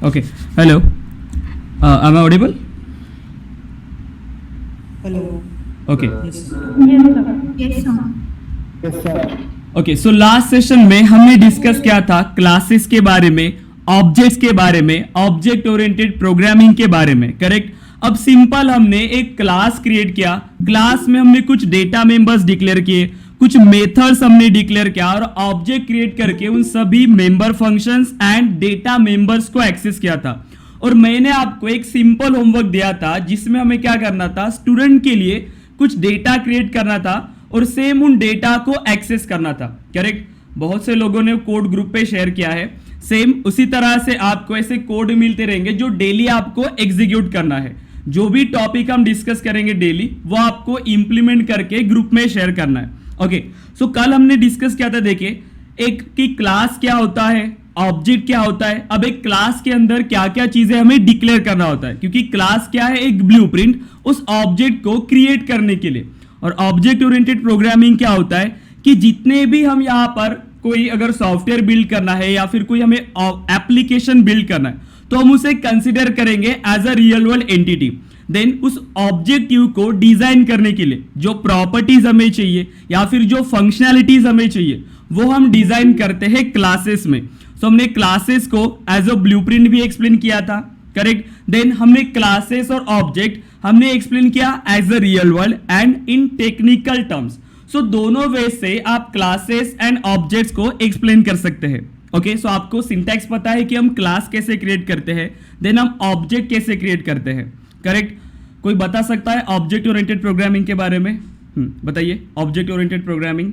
Okay. Hello. Am I audible? Hello. Okay. Yes. Yes, sir. Yes, sir. Okay so last session में हमने discuss किया था classes के बारे में, ऑब्जेक्ट्स के बारे में, ऑब्जेक्ट ओरिएंटेड प्रोग्रामिंग के बारे में, करेक्ट। अब सिंपल हमने एक क्लास क्रिएट किया, क्लास में हमने कुछ डेटा मेंबर्स डिक्लेयर किए, कुछ मेथड्स हमने डिक्लेयर किया और ऑब्जेक्ट क्रिएट करके उन सभी member functions and data members को एक्सेस किया था। और मैंने आपको एक सिंपल होमवर्क दिया था जिसमें हमें क्या करना था, स्टूडेंट के लिए कुछ डेटा क्रिएट करना था और सेम उन डेटा को एक्सेस करना था, करेक्ट। बहुत से लोगों ने कोड ग्रुप पे शेयर किया है, सेम उसी तरह से आपको ऐसे कोड मिलते रहेंगे जो डेली आपको एग्जीक्यूट करना है। जो भी टॉपिक हम डिस्कस करेंगे डेली वो आपको इंप्लीमेंट करके ग्रुप में शेयर करना है। ओके सो कल हमने डिस्कस किया था, देखिए एक की क्लास क्या होता है, ऑब्जेक्ट क्या होता है। अब एक क्लास के अंदर क्या क्या चीजें हमें डिक्लेयर करना होता है, क्योंकि क्लास क्या है, एक ब्लूप्रिंट उस ऑब्जेक्ट को क्रिएट करने के लिए। और ऑब्जेक्ट ओरिएंटेड प्रोग्रामिंग क्या होता है कि जितने भी हम यहाँ पर कोई अगर सॉफ्टवेयर बिल्ड करना है या फिर कोई हमें एप्लीकेशन बिल्ड करना है तो हम उसे कंसिडर करेंगे as a real world entity. Then उस ऑब्जेक्टिव को डिजाइन करने के लिए जो प्रॉपर्टीज हमें चाहिए या फिर जो फंक्शनैलिटीज हमें चाहिए वो हम डिजाइन करते हैं क्लासेस में। सो हमने क्लासेस को एज अ ब्लूप्रिंट भी एक्सप्लेन किया था, करेक्ट। देन हमने क्लासेस और ऑब्जेक्ट हमने एक्सप्लेन किया as a real world and in technical terms. So दोनों वे से आप क्लासेस एंड ऑब्जेक्ट्स को एक्सप्लेन कर सकते हैं। ओके सो आपको सिंटैक्स पता है कि हम क्लास कैसे क्रिएट करते हैं, देन हम ऑब्जेक्ट कैसे क्रिएट करते हैं, करेक्ट। कोई बता सकता है ऑब्जेक्ट ओरिएंटेड प्रोग्रामिंग के बारे में? बताइए object oriented programming.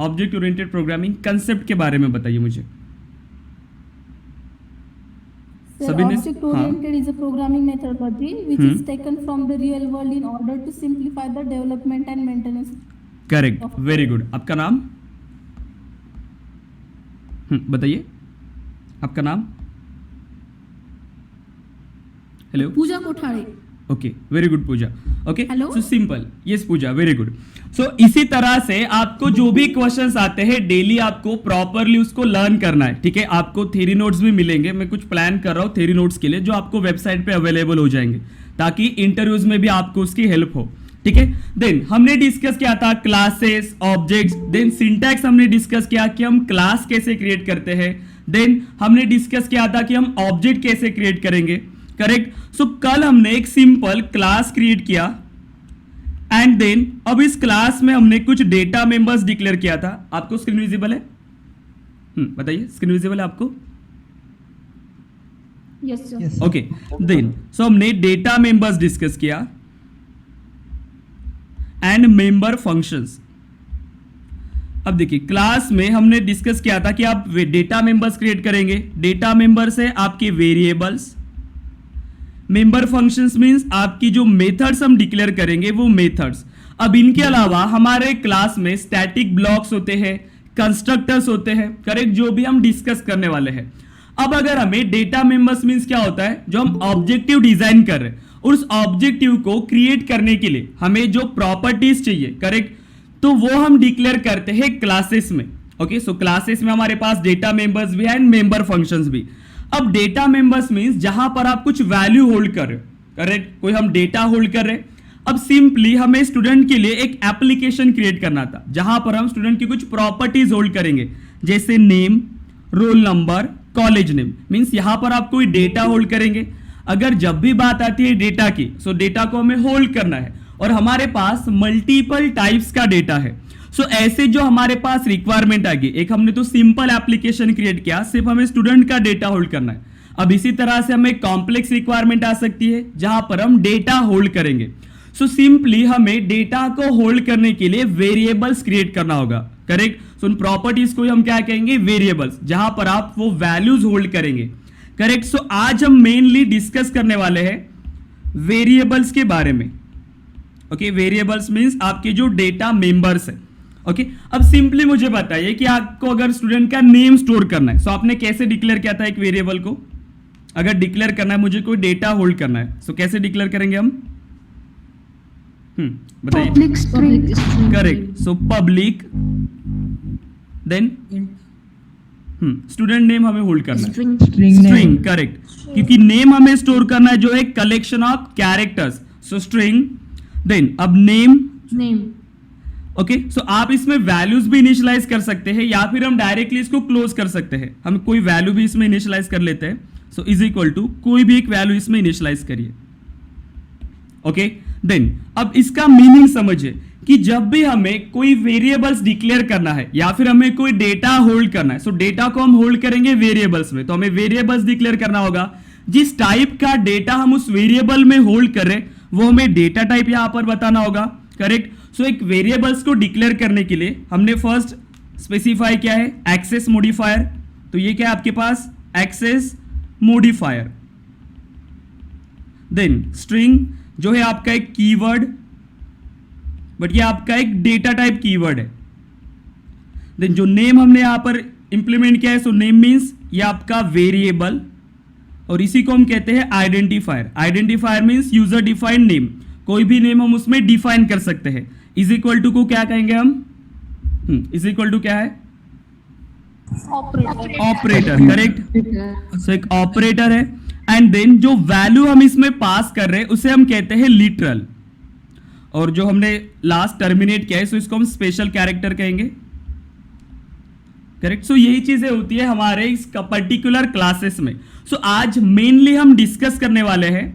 Object oriented programming concept के बारे में बताइए मुझे। Sir, object oriented is a programming methodology which is taken from the real world in order to simplify the development and maintenance. Correct, very good. आपका नाम? बताइए आपका नाम। Hello Pooja Kothare. Okay very good Pooja. Okay Hello? So simple, yes Pooja, very good. So इसी तरह से आपको जो भी क्वेश्चंस आते हैं डेली आपको प्रॉपरली उसको लर्न करना है, ठीक है। आपको थ्योरी नोट्स भी मिलेंगे, मैं कुछ प्लान कर रहा हूँ थ्योरी नोट्स के लिए जो आपको वेबसाइट पे अवेलेबल हो जाएंगे ताकि इंटरव्यूज में भी आपको उसकी हेल्प हो, ठीक है। देन हमने डिस्कस किया था क्लासेस, ऑब्जेक्ट्स, देन सिंटैक्स हमने डिस्कस किया कि हम क्लास कैसे क्रिएट करते हैं, देन हमने डिस्कस किया था कि हम ऑब्जेक्ट कैसे क्रिएट करेंगे, करेक्ट। सो कल हमने एक सिंपल क्लास क्रिएट किया एंड देन अब इस क्लास में हमने कुछ डेटा मेंबर्स डिक्लेयर किया था। आपको स्क्रीन विजिबल है? बताइए स्क्रीन विजिबल है आपको? Yes, sir. Yes. Okay then so हमने डेटा मेंबर्स डिस्कस किया एंड मेंबर फंक्शंस। अब देखिए क्लास में हमने डिस्कस किया था कि आप डेटा मेंबर्स क्रिएट करेंगे, डेटा मेंबर्स है आपके वेरिएबल्स, मेंबर फंक्शंस मींस आपकी जो मेथड्स हम डिक्लेयर करेंगे वो मेथड्स। अब इनके अलावा हमारे क्लास में स्टैटिक ब्लॉक्स होते हैं, कंस्ट्रक्टर्स होते हैं, करेक्ट, जो भी हम डिस्कस करने वाले हैं। अब अगर हमें डेटा मेंबर्स मींस क्या होता है, जो हम ऑब्जेक्टिव डिजाइन कर रहे हैं और उस ऑब्जेक्टिव को क्रिएट करने के लिए हमें जो प्रॉपर्टीज चाहिए, करेक्ट, तो वो हम डिक्लेयर करते हैं क्लासेस में। ओके सो क्लासेस में हमारे पास डेटा मेंबर्स भी है एंड मेंबर फंक्शंस भी। अब डेटा मेंबर्स मींस जहां पर आप कुछ वैल्यू होल्ड कर रहे हो, करेक्ट, कोई हम डेटा होल्ड कर रहे हैं। अब सिंपली हमें स्टूडेंट के लिए एक एप्लीकेशन क्रिएट करना था जहां पर हम स्टूडेंट की कुछ प्रॉपर्टीज होल्ड करेंगे जैसे name, roll number, college name. Means यहां पर आप कोई डेटा होल्ड करेंगे। अगर जब भी बात आती है डेटा की, सो डेटा को हमें होल्ड करना है और हमारे पास मल्टीपल टाइप्स का डेटा है। सो ऐसे जो हमारे पास रिक्वायरमेंट आ गई, एक हमने तो सिंपल एप्लीकेशन क्रिएट किया, सिर्फ हमें स्टूडेंट का डेटा होल्ड करना है। अब इसी तरह से हमें कॉम्प्लेक्स रिक्वायरमेंट आ सकती है जहां पर हम डेटा होल्ड करेंगे। सो सिंपली हमें डेटा को होल्ड करने के लिए वेरिएबल्स क्रिएट करना होगा, करेक्ट। सो उन प्रॉपर्टीज को हम क्या कहेंगे, वेरिएबल्स, जहां पर आप वो वैल्यूज होल्ड करेंगे, करेक्ट। सो आज हम मेनली डिस्कस करने वाले हैं वेरिएबल्स के बारे में। ओके वेरिएबल्स मींस आपके जो डेटा मेंबर्स है। ओके अब सिंपली मुझे बताइए कि आपको अगर स्टूडेंट का नेम स्टोर करना है, सो आपने कैसे डिक्लेयर किया था एक वेरिएबल को? अगर डिक्लेयर करना है, मुझे कोई डेटा होल्ड करना है, सो कैसे डिक्लेयर करेंगे हम? बताइए। Public string. Correct, so public, then student name हमें होल्ड करना है, String स्ट्रिंग, name. करेक्ट, क्योंकि नेम हमें स्टोर करना है जो है collection of characters, so string. Then अब नेम, Name. ओके, सो आप इसमें वैल्यूज भी इनिशियलाइज कर सकते हैं या फिर हम डायरेक्टली इसको क्लोज कर सकते हैं, हम कोई वैल्यू भी इसमें इनिशियलाइज कर लेते हैं। सो इज इक्वल टू कोई भी एक वैल्यू इसमें इनिशियलाइज करिए, ओके। देन अब इसका मीनिंग समझिए कि जब भी हमें कोई वेरिएबल्स डिक्लेयर करना है या फिर हमें कोई डेटा होल्ड करना है, सो डेटा को हम होल्ड करेंगे वेरिएबल्स में, तो हमें वेरिएबल्स डिक्लेयर करना होगा। जिस टाइप का डेटा हम उस वेरिएबल में होल्ड कर रहे हैं वो हमें डेटा टाइप यहां पर बताना होगा, करेक्ट। सो एक वेरिएबल्स को डिक्लेयर करने के लिए हमने फर्स्ट स्पेसिफाई किया है एक्सेस मॉडिफायर, तो ये क्या है आपके पास एक्सेस मॉडिफायर। देन स्ट्रिंग जो है आपका एक कीवर्ड, बट ये आपका एक डेटा टाइप कीवर्ड है। देन जो नेम हमने यहां पर इंप्लीमेंट किया है, सो नेम मींस ये आपका वेरिएबल, और इसी को हम कहते हैं identifier. Identifier means user defined name, कोई भी नेम हम उसमें डिफाइन कर सकते हैं। इज इक्वल टू को क्या कहेंगे हम, इज इक्वल टू क्या है, Operator. Operator, correct. सो एक ऑपरेटर है, एंड देन जो वैल्यू हम इसमें पास कर रहे हैं उसे हम कहते हैं लिटरल, और जो हमने लास्ट टर्मिनेट किया है सो इसको हम स्पेशल कैरेक्टर कहेंगे, करेक्ट। सो यही चीजें होती है हमारे इस पर्टिकुलर क्लासेस में। सो आज मेनली हम डिस्कस करने वाले हैं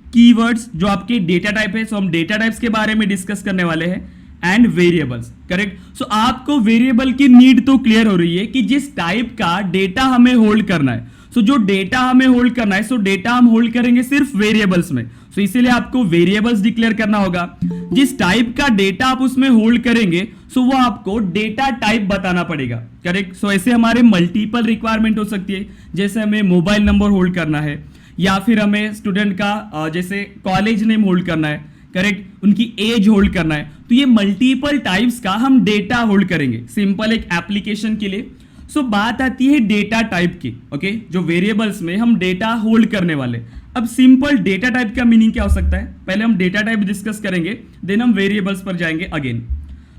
कीवर्ड्स जो आपके डेटा टाइप है, सो हम डेटा टाइप्स के बारे में डिस्कस करने वाले हैं, एंड वेरिएबल्स, करेक्ट। सो आपको वेरिएबल की नीड तो क्लियर हो रही है कि जिस टाइप का डेटा हमें होल्ड करना है, सो जो डेटा हमें होल्ड करना है, सो डेटा हम होल्ड करेंगे सिर्फ वेरिएबल्स में, सो इसीलिए आपको वेरिएबल्स डिक्लेयर करना होगा। जिस टाइप का डेटा आप उसमें होल्ड करेंगे सो वो आपको डेटा टाइप बताना पड़ेगा, करेक्ट। सो ऐसे हमारे मल्टीपल रिक्वायरमेंट हो सकती है, जैसे हमें मोबाइल नंबर होल्ड करना है, या फिर हमें स्टूडेंट का जैसे कॉलेज नेम होल्ड करना है, करेक्ट, उनकी एज होल्ड करना है, तो ये मल्टीपल टाइप्स का हम डेटा होल्ड करेंगे सिंपल एक एप्लीकेशन के लिए। सो बात आती है डेटा टाइप की, ओके, जो वेरिएबल्स में हम डेटा होल्ड करने वाले। अब सिंपल डेटा टाइप का मीनिंग क्या हो सकता है, पहले हम डेटा टाइप डिस्कस करेंगे, देन हम वेरिएबल्स पर जाएंगे अगेन।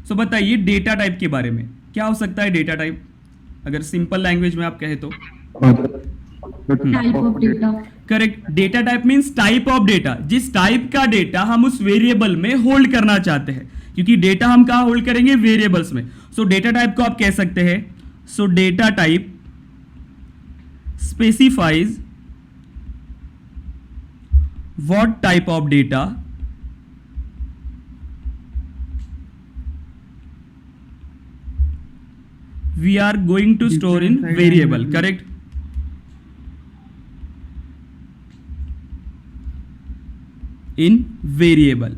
सो बताइए डेटा टाइप के बारे में क्या हो सकता है डेटा टाइप, अगर सिंपल लैंग्वेज में आप कहे तो। Type of data. Correct, data type means type of data, जिस टाइप का डेटा हम उस वेरिएबल में होल्ड करना चाहते हैं, क्योंकि डेटा हम कहां होल्ड करेंगे, वेरिएबल्स में। सो डेटा टाइप को आप कह सकते हैं, so data type specifies what type of data we are going to store in variable, correct। In variable,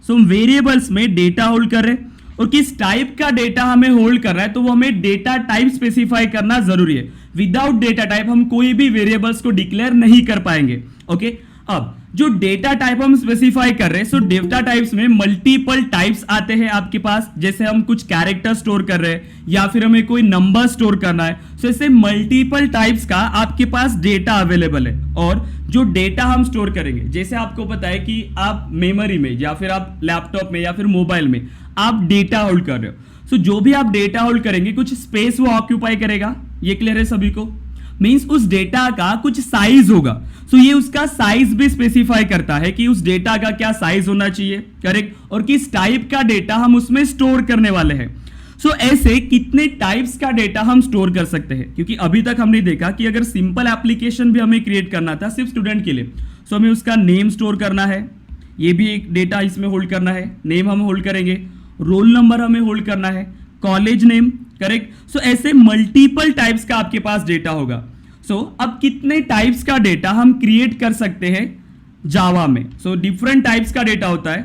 so हम वेरिएबल्स में डेटा होल्ड कर रहे हैं, और किस टाइप का डेटा हमें होल्ड कर रहा है तो वो हमें डेटा टाइप स्पेसिफाई करना जरूरी है। विदाउट डेटा टाइप हम कोई भी वेरिएबल्स को डिक्लेयर नहीं कर पाएंगे, ओके। अब जो डेटा टाइप हम स्पेसिफाई कर रहे हैं, सो डेटा टाइप्स में मल्टीपल टाइप्स आते हैं आपके पास, जैसे हम कुछ कैरेक्टर स्टोर कर रहे हैं या फिर हमें कोई नंबर स्टोर करना है, सो ऐसे मल्टीपल टाइप्स का आपके पास डेटा अवेलेबल है। और जो डेटा हम स्टोर करेंगे, जैसे आपको पता है कि आप मेमोरी में या फिर आप लैपटॉप में या फिर मोबाइल में आप डेटा होल्ड कर रहे हो, सो जो भी आप डेटा होल्ड करेंगे कुछ स्पेस वो ऑक्यूपाई करेगा, ये क्लियर है सभी को। मींस उस डेटा का कुछ साइज होगा, सो ये उसका साइज भी स्पेसिफाई करता है कि उस डेटा का क्या साइज होना चाहिए, करेक्ट, और किस टाइप का डेटा हम उसमें स्टोर करने वाले हैं। सो ऐसे कितने टाइप्स का डेटा हम स्टोर कर सकते हैं, क्योंकि अभी तक हमने देखा कि अगर सिंपल एप्लीकेशन भी हमें क्रिएट करना था सिर्फ स्टूडेंट के लिए, सो हमें उसका नेम स्टोर करना है, ये भी एक डेटा इसमें होल्ड करना है, नेम हम होल्ड करेंगे, रोल नंबर हमें होल्ड करना है, कॉलेज नेम, करेक्ट। सो ऐसे मल्टीपल टाइप्स का आपके पास डेटा होगा। सो अब कितने टाइप्स का डेटा हम क्रिएट कर सकते हैं जावा में, सो डिफरेंट टाइप्स का डेटा होता है।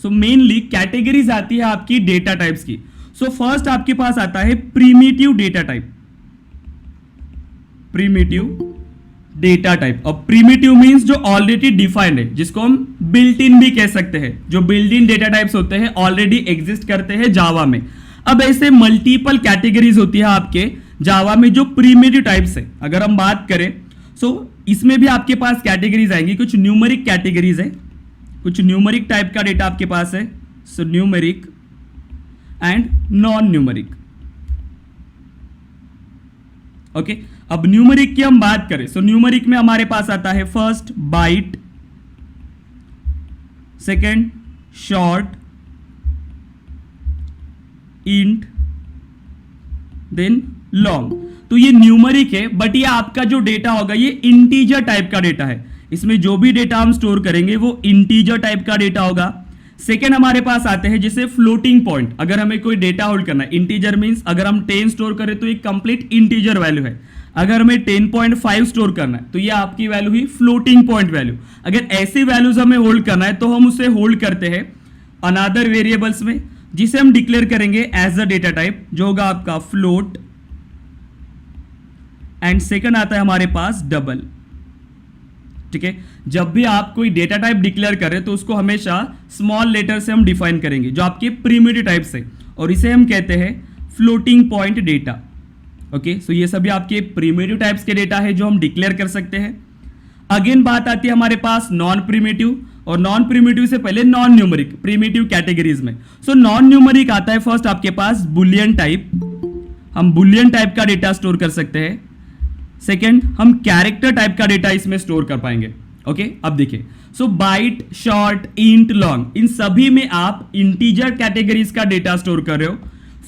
सो मेनली कैटेगरीज आती है आपकी डेटा टाइप्स की। सो फर्स्ट आपके पास आता है primitive data type, primitive data type. और प्रीमिटिव मींस जो ऑलरेडी डिफाइंड है, जिसको हम बिल्ट इन भी कह सकते हैं, जो बिल्ट इन डेटा टाइप्स होते हैं ऑलरेडी एग्जिस्ट करते हैं जावा में। अब ऐसे मल्टीपल कैटेगरीज होती है आपके जावा में जो प्रीमिटिव टाइप्स है। अगर हम बात करें सो इसमें भी आपके पास कैटेगरीज आएंगी, कुछ न्यूमेरिक कैटेगरीज है, कुछ न्यूमेरिक टाइप का डेटा आपके पास है, so numeric and non numeric. Okay, अब न्यूमेरिक की हम बात करें, सो न्यूमेरिक में हमारे पास आता है first byte, second short, int, then long. तो ये न्यूमेरिक है, बट ये आपका जो डेटा होगा ये इंटीजर टाइप का डेटा है। इसमें जो भी डेटा हम स्टोर करेंगे वो इंटीजर टाइप का डेटा होगा। सेकेंड हमारे पास आते हैं जैसे फ्लोटिंग पॉइंट, अगर हमें कोई डेटा होल्ड करना है, इंटीजर मींस अगर हम 10 स्टोर करें तो ये कंप्लीट इंटीजर वैल्यू है। अगर हमें 10.5 स्टोर करना है तो ये आपकी वैल्यू ही फ्लोटिंग पॉइंट वैल्यू। अगर ऐसी वैल्यूज हमें होल्ड करना है तो हम उसे होल्ड करते हैं अनदर वेरिएबल्स में, जिसे हम डिक्लेयर करेंगे एज अ डेटा टाइप, जो होगा आपका फ्लोट। एंड सेकंड आता है हमारे पास डबल। ठीक है, जब भी आप कोई डेटा टाइप डिक्लेयर करें तो उसको हमेशा स्मॉल लेटर से हम डिफाइन करेंगे, जो आपके प्रिमिटिव टाइप से, और इसे हम कहते हैं फ्लोटिंग पॉइंट डेटा। ओके, सो ये सभी आपके प्रिमिटिव टाइप्स के डेटा है जो हम डिक्लेयर कर सकते हैं। अगेन बात आती है हमारे पास नॉन प्रिमिटिव, और नॉन प्रिमिटिव से पहले नॉन न्यूमेरिक, प्रिमिटिव कैटेगरीज में। सो नॉन न्यूमेरिक आता है फर्स्ट आपके पास बुलियन टाइप, हम बुलियन टाइप का डेटा स्टोर कर सकते हैं। सेकेंड, हम कैरेक्टर टाइप का डेटा इसमें स्टोर कर पाएंगे। ओके, अब देखिए, सो बाइट, शॉर्ट, इंट, लॉन्ग, इन सभी में आप इंटीजर कैटेगरीज का डेटा स्टोर कर रहे हो।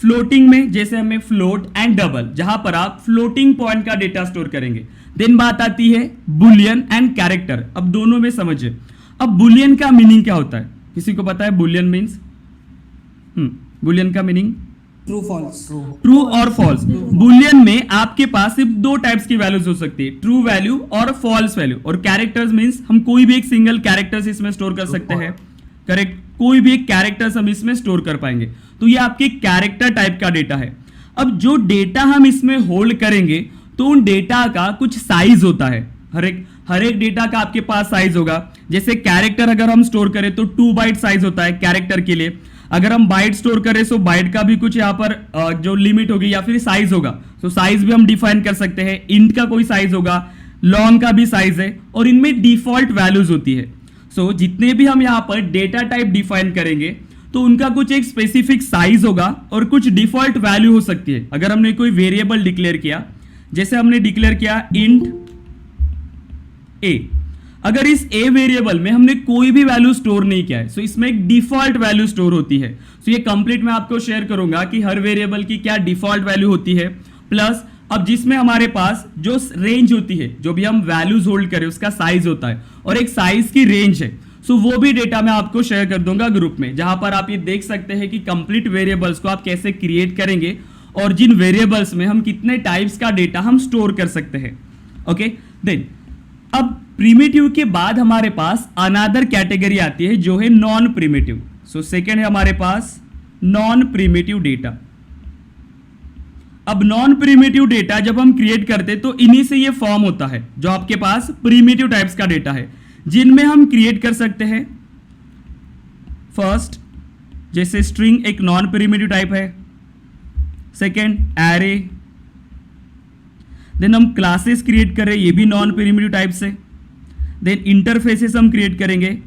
फ्लोटिंग में जैसे हमें फ्लोट एंड डबल, जहां पर आप फ्लोटिंग पॉइंट का डेटा स्टोर करेंगे। देन बात आती है बुलियन एंड कैरेक्टर। अब दोनों में समझिए, अब बुलियन का मीनिंग क्या होता है, किसी को पता है बुलियन मीन्स? बुलियन का मीनिंग ट्रू फॉल्स, ट्रू और फॉल्स। बुलियन में आपके पास सिर्फ दो टाइप्स की वैल्यूज हो सकती है, ट्रू वैल्यू और फॉल्स वैल्यू। और कैरेक्टर्स मींस हम कोई भी एक सिंगल कैरेक्टर्स इसमें स्टोर कर सकते हैं। करेक्ट, कोई भी एक कैरेक्टर्स हम इसमें स्टोर कर पाएंगे। तो ये आपके कैरेक्टर टाइप का डेटा है। अब जो डेटा हम इसमें होल्ड करेंगे तो उन डेटा का कुछ साइज होता है। हर एक डेटा का आपके पास साइज होगा। जैसे कैरेक्टर अगर हम स्टोर करें तो 2 बाइट साइज होता है कैरेक्टर के लिए। अगर हम बाइट स्टोर करें तो बाइट का भी कुछ यहाँ पर जो लिमिट होगी या फिर साइज होगा, तो साइज भी हम डिफाइन कर सकते हैं। इंट का कोई साइज होगा, लॉन्ग का भी साइज है, और इनमें डिफॉल्ट वैल्यूज होती है। सो जितने भी हम यहाँ पर डेटा टाइप डिफाइन करेंगे तो उनका कुछ एक स्पेसिफिक साइज होगा और कुछ डिफॉल्ट वैल्यू हो सकती है। अगर हमने कोई वेरिएबल डिक्लेयर किया, जैसे हमने डिक्लेयर किया इंट ए, अगर इस ए वेरिएबल में हमने कोई भी वैल्यू स्टोर नहीं किया है, सो इसमें एक डिफॉल्ट वैल्यू स्टोर होती है। सो ये कंप्लीट मैं आपको शेयर करूंगा कि हर वेरिएबल की क्या डिफॉल्ट वैल्यू होती है। प्लस अब जिसमें हमारे पास जो रेंज होती है, जो भी हम वैल्यूज होल्ड करें उसका साइज होता है, और एक साइज की रेंज है। सो वो भी डेटा मैं आपको शेयर कर दूंगा ग्रुप में, जहां पर आप ये देख सकते हैं कि कंप्लीट वेरिएबल्स को आप कैसे क्रिएट करेंगे और जिन वेरिएबल्स में हम कितने टाइप्स का डेटा हम स्टोर कर सकते हैं। ओके, देन अब प्रिमिटिव के बाद हमारे पास अनदर कैटेगरी आती है जो है नॉन प्रिमिटिव। सो सेकेंड है हमारे पास नॉन प्रिमिटिव डेटा। अब नॉन प्रिमिटिव डेटा जब हम क्रिएट करते तो इन्हीं से ये फॉर्म होता है, जो आपके पास प्रिमिटिव टाइप्स का डेटा है, जिनमें हम क्रिएट कर सकते हैं फर्स्ट जैसे स्ट्रिंग एक नॉन प्रिमिटिव टाइप है। सेकेंड एरे, देन हम क्लासेस क्रिएट कर रहे हैं, ये भी नॉन प्रिमिटिव टाइप से। देन इंटरफेसेस हम क्रिएट करेंगे,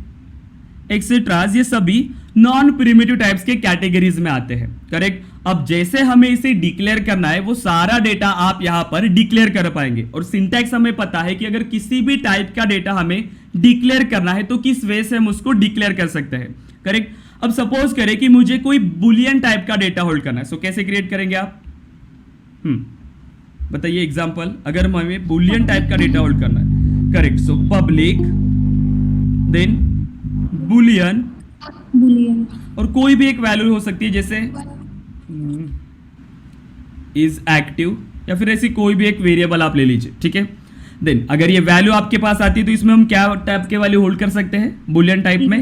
एक्सेट्रा, ये सभी नॉन प्रिमिटिव टाइप्स के कैटेगरीज में आते हैं। करेक्ट, अब जैसे हमें इसे डिक्लेयर करना है वो सारा डेटा आप यहां पर डिक्लेयर कर पाएंगे। और सिंटैक्स हमें पता है कि अगर किसी भी टाइप का डेटा हमें डिक्लेयर करना है तो किस वे से हम उसको डिक्लेयर कर सकते हैं। करेक्ट, अब सपोज करें कि मुझे कोई बुलियन टाइप का डेटा होल्ड करना है, सो कैसे क्रिएट करेंगे आप? बताइए एग्जांपल, अगर हमें बुलियन टाइप का डेटा होल्ड करना है। Correct, so public, then boolean, और कोई भी एक वैल्यू हो सकती है जैसे इज एक्टिव, या फिर ऐसी कोई भी एक वेरिएबल आप ले लीजिए। ठीक है, देन अगर ये वैल्यू आपके पास आती है तो इसमें हम क्या टाइप के वैल्यू होल्ड कर सकते हैं बुलियन टाइप में?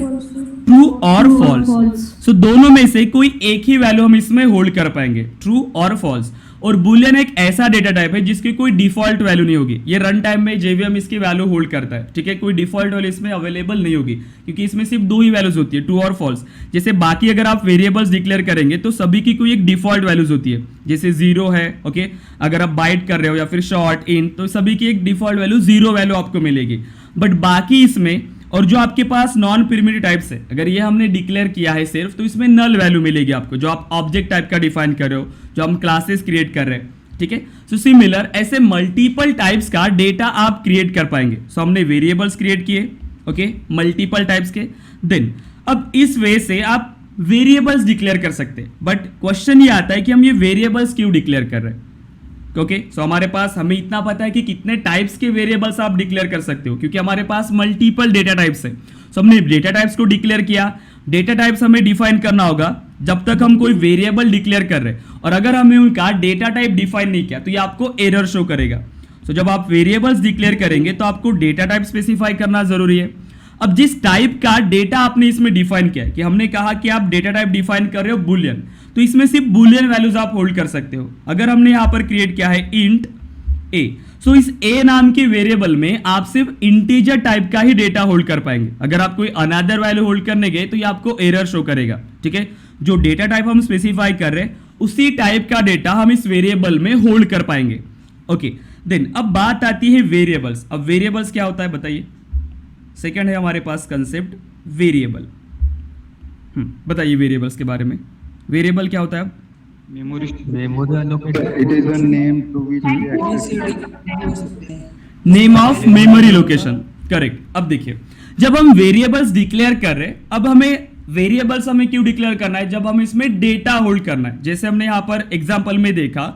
ट्रू और फॉल्स। सो दोनों में से कोई एक ही वैल्यू हम इसमें होल्ड कर पाएंगे, ट्रू और फॉल्स। और बुलियन एक ऐसा डेटा टाइप है जिसकी कोई डिफॉल्ट वैल्यू नहीं होगी। ये रन टाइम में जेवीएम इसकी वैल्यू होल्ड करता है। ठीक है, कोई डिफॉल्ट वैल्यू इसमें अवेलेबल नहीं होगी, क्योंकि इसमें सिर्फ दो ही वैल्यूज होती है, ट्रू और फॉल्स। जैसे बाकी अगर आप वेरिएबल्स डिक्लेयर करेंगे तो सभी की कोई एक डिफॉल्ट वैल्यूज होती है, जैसे 0 है। ओके, अगर आप बाइट कर रहे हो या फिर शॉर्ट, इंट, तो सभी की एक डिफॉल्ट वैल्यू 0 वैल्यू आपको मिलेगी। बट बाकी इसमें, और जो आपके पास नॉन प्रिमिटिव टाइप्स है, अगर ये हमने डिक्लेयर किया है सिर्फ, तो इसमें नल वैल्यू मिलेगी आपको, जो आप ऑब्जेक्ट टाइप का डिफाइन कर रहे हो, जो हम क्लासेस क्रिएट कर रहे हैं। ठीक है। सो सिमिलर ऐसे मल्टीपल टाइप्स का डेटा आप क्रिएट कर पाएंगे। सो हमने वेरिएबल्स क्रिएट किए, ओके, मल्टीपल टाइप्स के। देन अब इस वे से आप वेरिएबल्स डिक्लेयर कर सकते हैं, बट क्वेश्चन ये आता है कि हम ये वेरिएबल्स क्यों डिक्लेयर कर रहे हैं। ओके, सो हमारे पास, हमें इतना पता है कि कितने टाइप्स के वेरिएबल्स आप डिक्लेयर कर सकते हो, क्योंकि हमारे पास मल्टीपल डेटा टाइप्स है। सो हमने डेटा टाइप्स को डिक्लेयर किया। डेटा टाइप्स हमें डिफाइन करना होगा जब तक हम कोई वेरिएबल डिक्लेयर कर रहे हैं, और अगर हमने उनका डेटा टाइप डिफाइन नहीं किया तो ये आपको एरर शो करेगा। सो जब आप वेरिएबल्स डिक्लेयर करेंगे तो आपको डेटा टाइप स्पेसिफाई करना जरूरी है। अब जिस टाइप का डेटा आपने इसमें डिफाइन किया है, कि हमने कहा कि आप डेटा टाइप डिफाइन कर रहे हो बुलियन, तो इसमें सिर्फ बुलियन वैल्यूज आप होल्ड कर सकते हो। अगर हमने यहां पर क्रिएट किया है इंट ए, सो इस ए नाम के वेरिएबल में आप सिर्फ इंटीजर टाइप का ही डेटा होल्ड कर पाएंगे। अगर आप कोई अनदर वैल्यू होल्ड करने गए तो ये आपको एरर शो करेगा, ठीक है। जो डेटा टाइप हम स्पेसिफाई कर रहे हैं उसी टाइप का डेटा हम इस वेरिएबल में होल्ड कर पाएंगे, ओके। देन अब बात आती है वेरिएबल्स। अब वेरिएबल्स क्या होता है बताइए। सेकंड है हमारे पास कंसेप्ट वेरिएबल। बताइए वेरिएबल्स के बारे में। वेरिएबल क्या होता है? memory allocated. It is a name to which we access. Name of memory location, correct. अब देखिए, जब हम वेरिएबल्स डिक्लेयर कर रहे हैं, अब हमें वेरिएबल्स हमें क्यों डिक्लेयर करना है? जब हम इसमें डेटा होल्ड करना है। जैसे हमने यहां पर एग्जांपल में देखा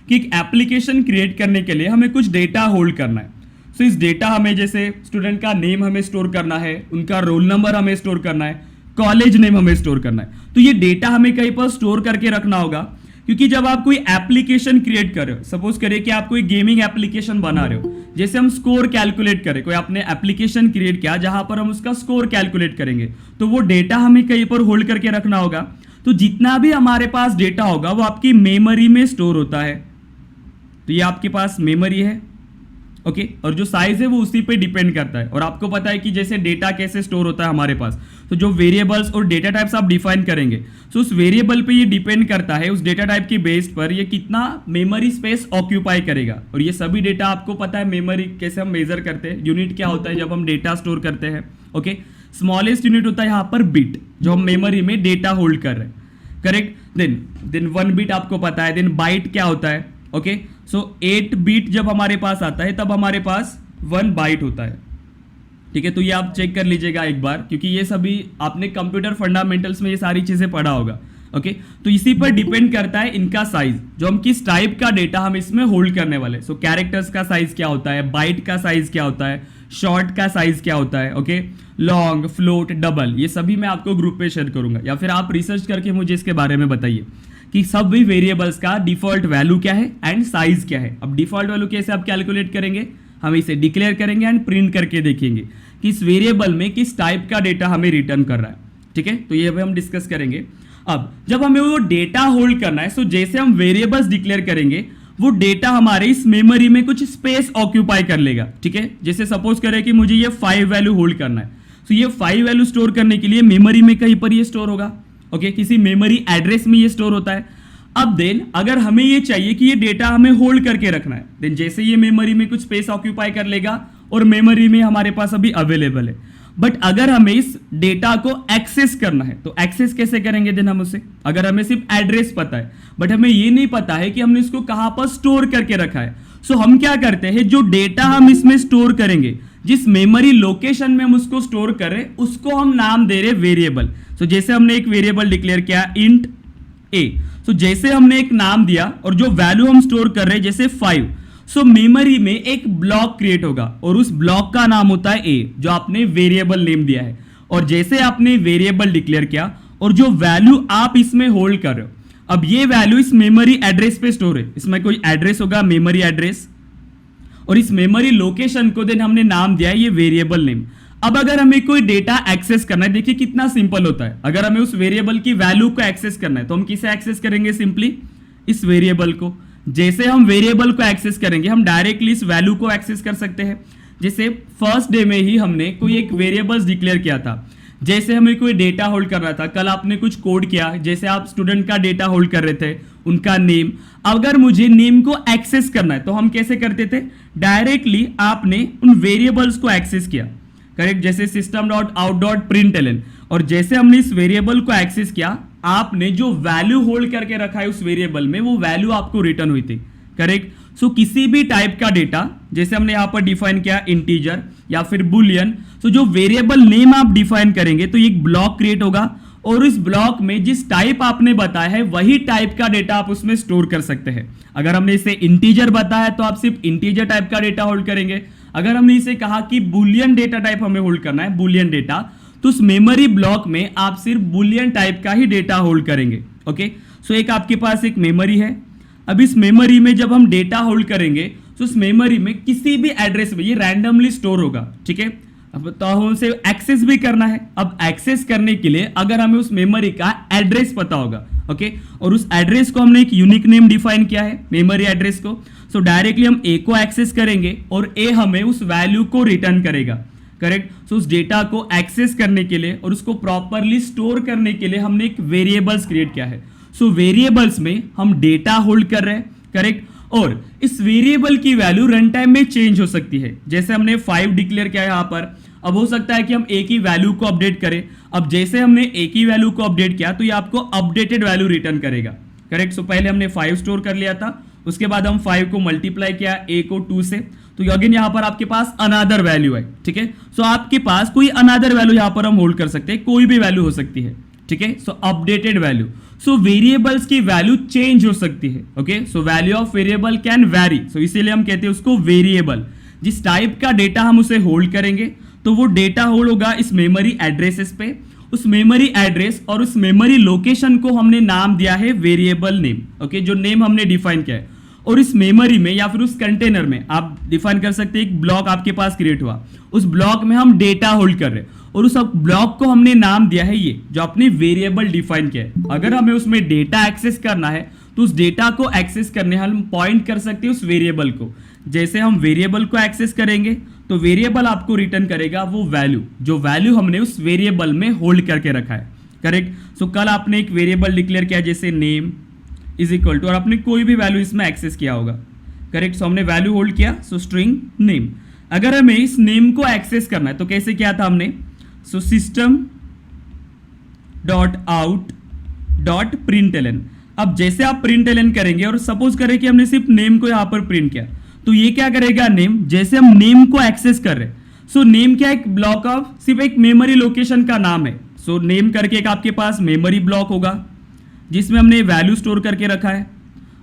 कि एक एप्लीकेशन क्रिएट करने के लिए हमें कुछ डेटा होल्ड करना है। सो इस डेटा हमें, जैसे स्टूडेंट का नेम हमें स्टोर करना है, उनका रोल नंबर हमें स्टोर करना है, कॉलेज नेम हमें स्टोर करना है। तो ये डेटा हमें कहीं पर स्टोर करके रखना होगा, क्योंकि जब आप कोई एप्लीकेशन क्रिएट कर रहे हो, सपोज करिए कि आप कोई गेमिंग एप्लीकेशन बना रहे हो, जैसे हम स्कोर कैलकुलेट करें, कोई आपने एप्लीकेशन क्रिएट किया जहां पर हम उसका स्कोर कैलकुलेट करेंगे, तो वो डेटा हमें कहीं पर होल्ड करके रखना होगा। तो जितना भी हमारे पास डेटा होगा वो आपकी मेमोरी में स्टोर होता है। तो ये आपके पास मेमोरी है, ओके, और जो साइज है वो उसी पे डिपेंड करता है। और आपको पता है कि जैसे डेटा कैसे स्टोर होता है हमारे पास, तो जो वेरिएबल्स और डेटा टाइप्स आप डिफाइन करेंगे, तो उस वेरिएबल पे ये डिपेंड करता है, उस डेटा टाइप के बेस पर ये कितना मेमोरी स्पेस ऑक्यूपाई करेगा। और ये सभी डेटा आपको पता है मेमोरी कैसे हम मेजर करते हैं, यूनिट क्या होता है जब हम डेटा स्टोर करते हैं, ओके। स्मॉलेस्ट यूनिट होता है यहाँ पर बिट, जो हम मेमोरी में डेटा होल्ड कर रहे हैं, करेक्ट। देन 1 बिट आपको पता है। देन बाइट क्या होता है, ओके। सो 8 बिट जब हमारे पास आता है तब हमारे पास 1 बाइट होता है, ठीक है। तो ये आप चेक कर लीजिएगा एक बार, क्योंकि ये सभी आपने कंप्यूटर फंडामेंटल्स में ये सारी चीजें पढ़ा होगा, ओके। तो इसी पर डिपेंड करता है इनका साइज, जो हम किस टाइप का डेटा हम इसमें होल्ड करने वाले। सो कैरेक्टर्स का साइज क्या होता है, बाइट का साइज क्या होता है, शॉर्ट का साइज क्या होता है, ओके, लॉन्ग, फ्लोट, डबल, ये सभी मैं आपको ग्रुप पे शेयर करूंगा, या फिर आप रिसर्च करके मुझे इसके बारे में बताइए कि सभी वेरिएबल्स का डिफॉल्ट वैल्यू क्या है एंड साइज क्या है। अब डिफॉल्ट वैल्यू कैसे आप कैलकुलेट करेंगे, हम इसे डिक्लेयर करेंगे एंड प्रिंट करके देखेंगे कि इस वेरिएबल में किस टाइप का डेटा हमें रिटर्न कर रहा है, ठीक है। तो ये अभी हम डिस्कस करेंगे। अब जब हमें वो डेटा होल्ड करना है, सो जैसे हम वेरिएबल्स डिक्लेयर करेंगे वो डेटा हमारे इस मेमोरी में कुछ स्पेस ऑक्यूपाई कर लेगा, ठीक है। जैसे सपोज करें कि मुझे ये 5 वैल्यू होल्ड करना है, तो ये 5 वैल्यू स्टोर करने के लिए मेमोरी में कहीं पर ये स्टोर होगा, ओके, किसी मेमोरी एड्रेस में ये स्टोर होता है। अब देन अगर हमें ये चाहिए कि ये डेटा हमें होल्ड करके रखना है, देन जैसे ये मेमोरी में कुछ स्पेस ऑक्यूपाई कर लेगा और मेमोरी में हमारे पास अभी अवेलेबल है। बट अगर हमें इस डेटा को एक्सेस करना है तो एक्सेस कैसे करेंगे देन हम उसे, अगर हमें सिर्फ एड्रेस पता है बट हमें ये नहीं पता है कि हमने इसको कहां पर स्टोर करके रखा है। सो हम क्या करते हैं, जो डेटा हम इसमें स्टोर करेंगे, जिस मेमोरी लोकेशन में हम उसको स्टोर कर रहे हैं, उसको हम नाम दे रहे वेरिएबल। सो जैसे हमने एक वेरिएबल डिक्लेयर किया इंट ए, सो जैसे हमने एक नाम दिया और जो वैल्यू हम स्टोर कर रहे हैं जैसे 5, सो मेमोरी में एक ब्लॉक क्रिएट होगा और उस ब्लॉक का नाम होता है ए, जो आपने वेरिएबल नेम दिया है। और जैसे आपने वेरिएबल डिक्लेयर किया और जो वैल्यू आप इसमें होल्ड कर रहे हो, अब ये वैल्यू इस मेमोरी एड्रेस पे स्टोर है। इसमें कोई एड्रेस होगा, मेमोरी एड्रेस, और इस मेमोरी लोकेशन को देन हमने नाम दिया है ये वेरिएबल नेम। अब अगर हमें कोई डेटा एक्सेस करना है, देखिए कितना सिंपल होता है। अगर हमें उस वेरिएबल की वैल्यू को एक्सेस करना है तो हम किसे एक्सेस करेंगे, सिंपली इस वेरिएबल को। जैसे हम वेरिएबल को एक्सेस करेंगे हम डायरेक्टली इस वैल्यू को एक्सेस कर सकते हैं। जैसे फर्स्ट डे में ही हमने कोई एक वेरिएबल्स डिक्लेयर किया था, जैसे हमें कोई डेटा होल्ड करना था, कल आपने कुछ कोड किया, जैसे आप स्टूडेंट का डेटा होल्ड कर रहे थे, उनका नेम। अगर मुझे नेम को एक्सेस करना है तो हम कैसे करते थे, डायरेक्टली आपने उन वेरिएबल्स को एक्सेस किया, करेक्ट। जैसे system.out.println, और जैसे हमने इस वेरिएबल को एक्सेस किया, आपने जो वैल्यू होल्ड करके रखा है उस वेरिएबल में, वो वैल्यू आपको रिटर्न हुई थी, करेक्ट। सो किसी भी टाइप का डेटा, जैसे हमने यहां पर डिफाइन किया इंटीजर या फिर बुलियन, सो जो वेरिएबल नेम आप डिफाइन करेंगे तो एक ब्लॉक क्रिएट होगा और इस ब्लॉक में जिस टाइप आपने बताया है वही टाइप का डेटा आप उसमें स्टोर कर सकते हैं। अगर हमने इसे इंटीजर बताया तो आप सिर्फ इंटीजर टाइप का डेटा होल्ड करेंगे। अगर हमने इसे कहा कि बुलियन डेटा टाइप हमें होल्ड करना है, बुलियन डेटा, तो उस मेमोरी ब्लॉक में आप सिर्फ बुलियन टाइप का ही डेटा होल्ड करेंगे। ओके, सो एक आपके पास एक मेमोरी है। अब इस मेमोरी में जब हम डेटा होल्ड करेंगे तो उस मेमोरी में किसी भी एड्रेस में ये रैंडमली स्टोर होगा, ठीक है। अब तो हमें उसे एक्सेस भी करना है। अब एक्सेस करने के लिए अगर हमें उस मेमोरी का एड्रेस पता होगा, ओके, और उस एड्रेस को हमने एक यूनिक नेम डिफाइन किया है मेमोरी एड्रेस को, सो डायरेक्टली हम ए को एक्सेस करेंगे और ए हमें उस वैल्यू को रिटर्न करेगा, करेक्ट। सो उस डेटा को एक्सेस करने के लिए और उसको प्रॉपरली स्टोर करने के लिए हमने एक वेरिएबल्स क्रिएट किया है। सो वेरिएबल्स में हम डेटा होल्ड कर रहे हैं, करेक्ट, और इस वेरिएबल की वैल्यू रन टाइम में चेंज हो सकती है। जैसे हमने 5 डिक्लेयर किया है यहां पर, अब हो सकता है कि हम ए की वैल्यू को अपडेट करें। अब जैसे हमने ए की वैल्यू को अपडेट किया तो ये आपको अपडेटेड वैल्यू रिटर्न करेगा, करेक्ट। सो पहले हमने 5 स्टोर कर लिया था, उसके बाद हम 5 को मल्टीप्लाई किया ए को 2 से, तो अगेन यहां पर आपके पास अनदर वैल्यू है, ठीक है। सो आपके पास कोई अनदर वैल्यू यहां पर हम होल्ड कर सकते हैं, कोई भी वैल्यू हो सकती है, ठीक है। So updated value, so variables की वैल्यू चेंज हो सकती है, okay. So value of variable can vary, so इसीलिए हम कहते हैं उसको वेरिएबल। जिस टाइप का डेटा हम उसे होल्ड करेंगे तो वो डेटा होल्ड होगा इस मेमोरी एड्रेसेस पे। उस मेमोरी एड्रेस और उस मेमोरी लोकेशन को हमने नाम दिया है वेरिएबल नेम, ओके, जो नेम हमने डिफाइन किया है। और इस मेमोरी में या फिर उस कंटेनर में आप डिफाइन कर सकते हैं, एक ब्लॉक आपके पास क्रिएट हुआ, उस ब्लॉक में हम डेटा होल्ड कर रहे हैं और उस ब्लॉक को हमने नाम दिया है ये जो आपने वेरिएबल डिफाइन किया है। अगर हमें उसमें डेटा एक्सेस करना है तो उस डेटा को एक्सेस करने हम पॉइंट कर सकते हैं उस वेरिएबल को। जैसे हम वेरिएबल को एक्सेस करेंगे तो वेरिएबल आपको रिटर्न करेगा वो वैल्यू, जो वैल्यू हमने उस वेरिएबल में होल्ड करके रखा है, करेक्ट। सो कल आपने एक वेरिएबल डिक्लेयर किया जैसे नेम इज इक्वल टू, और आपने कोई भी वैल्यू इसमें एक्सेस किया होगा, करेक्ट। सो हमने वैल्यू होल्ड किया, सो स्ट्रिंग नेम। अगर हमें इस नेम को एक्सेस करना है तो कैसे किया था हमने, so system dot out dot println. अब जैसे आप प्रिंटलन करेंगे और सपोज करें कि हमने सिर्फ नेम को यहां पर प्रिंट किया, तो ये क्या करेगा नेम, जैसे हम नेम को एक्सेस कर रहे हैं, सो नेम क्या, एक ब्लॉक ऑफ सिर्फ एक मेमोरी लोकेशन का नाम है। सो नेम करके एक आपके पास मेमोरी ब्लॉक होगा जिसमें हमने वैल्यू स्टोर करके रखा है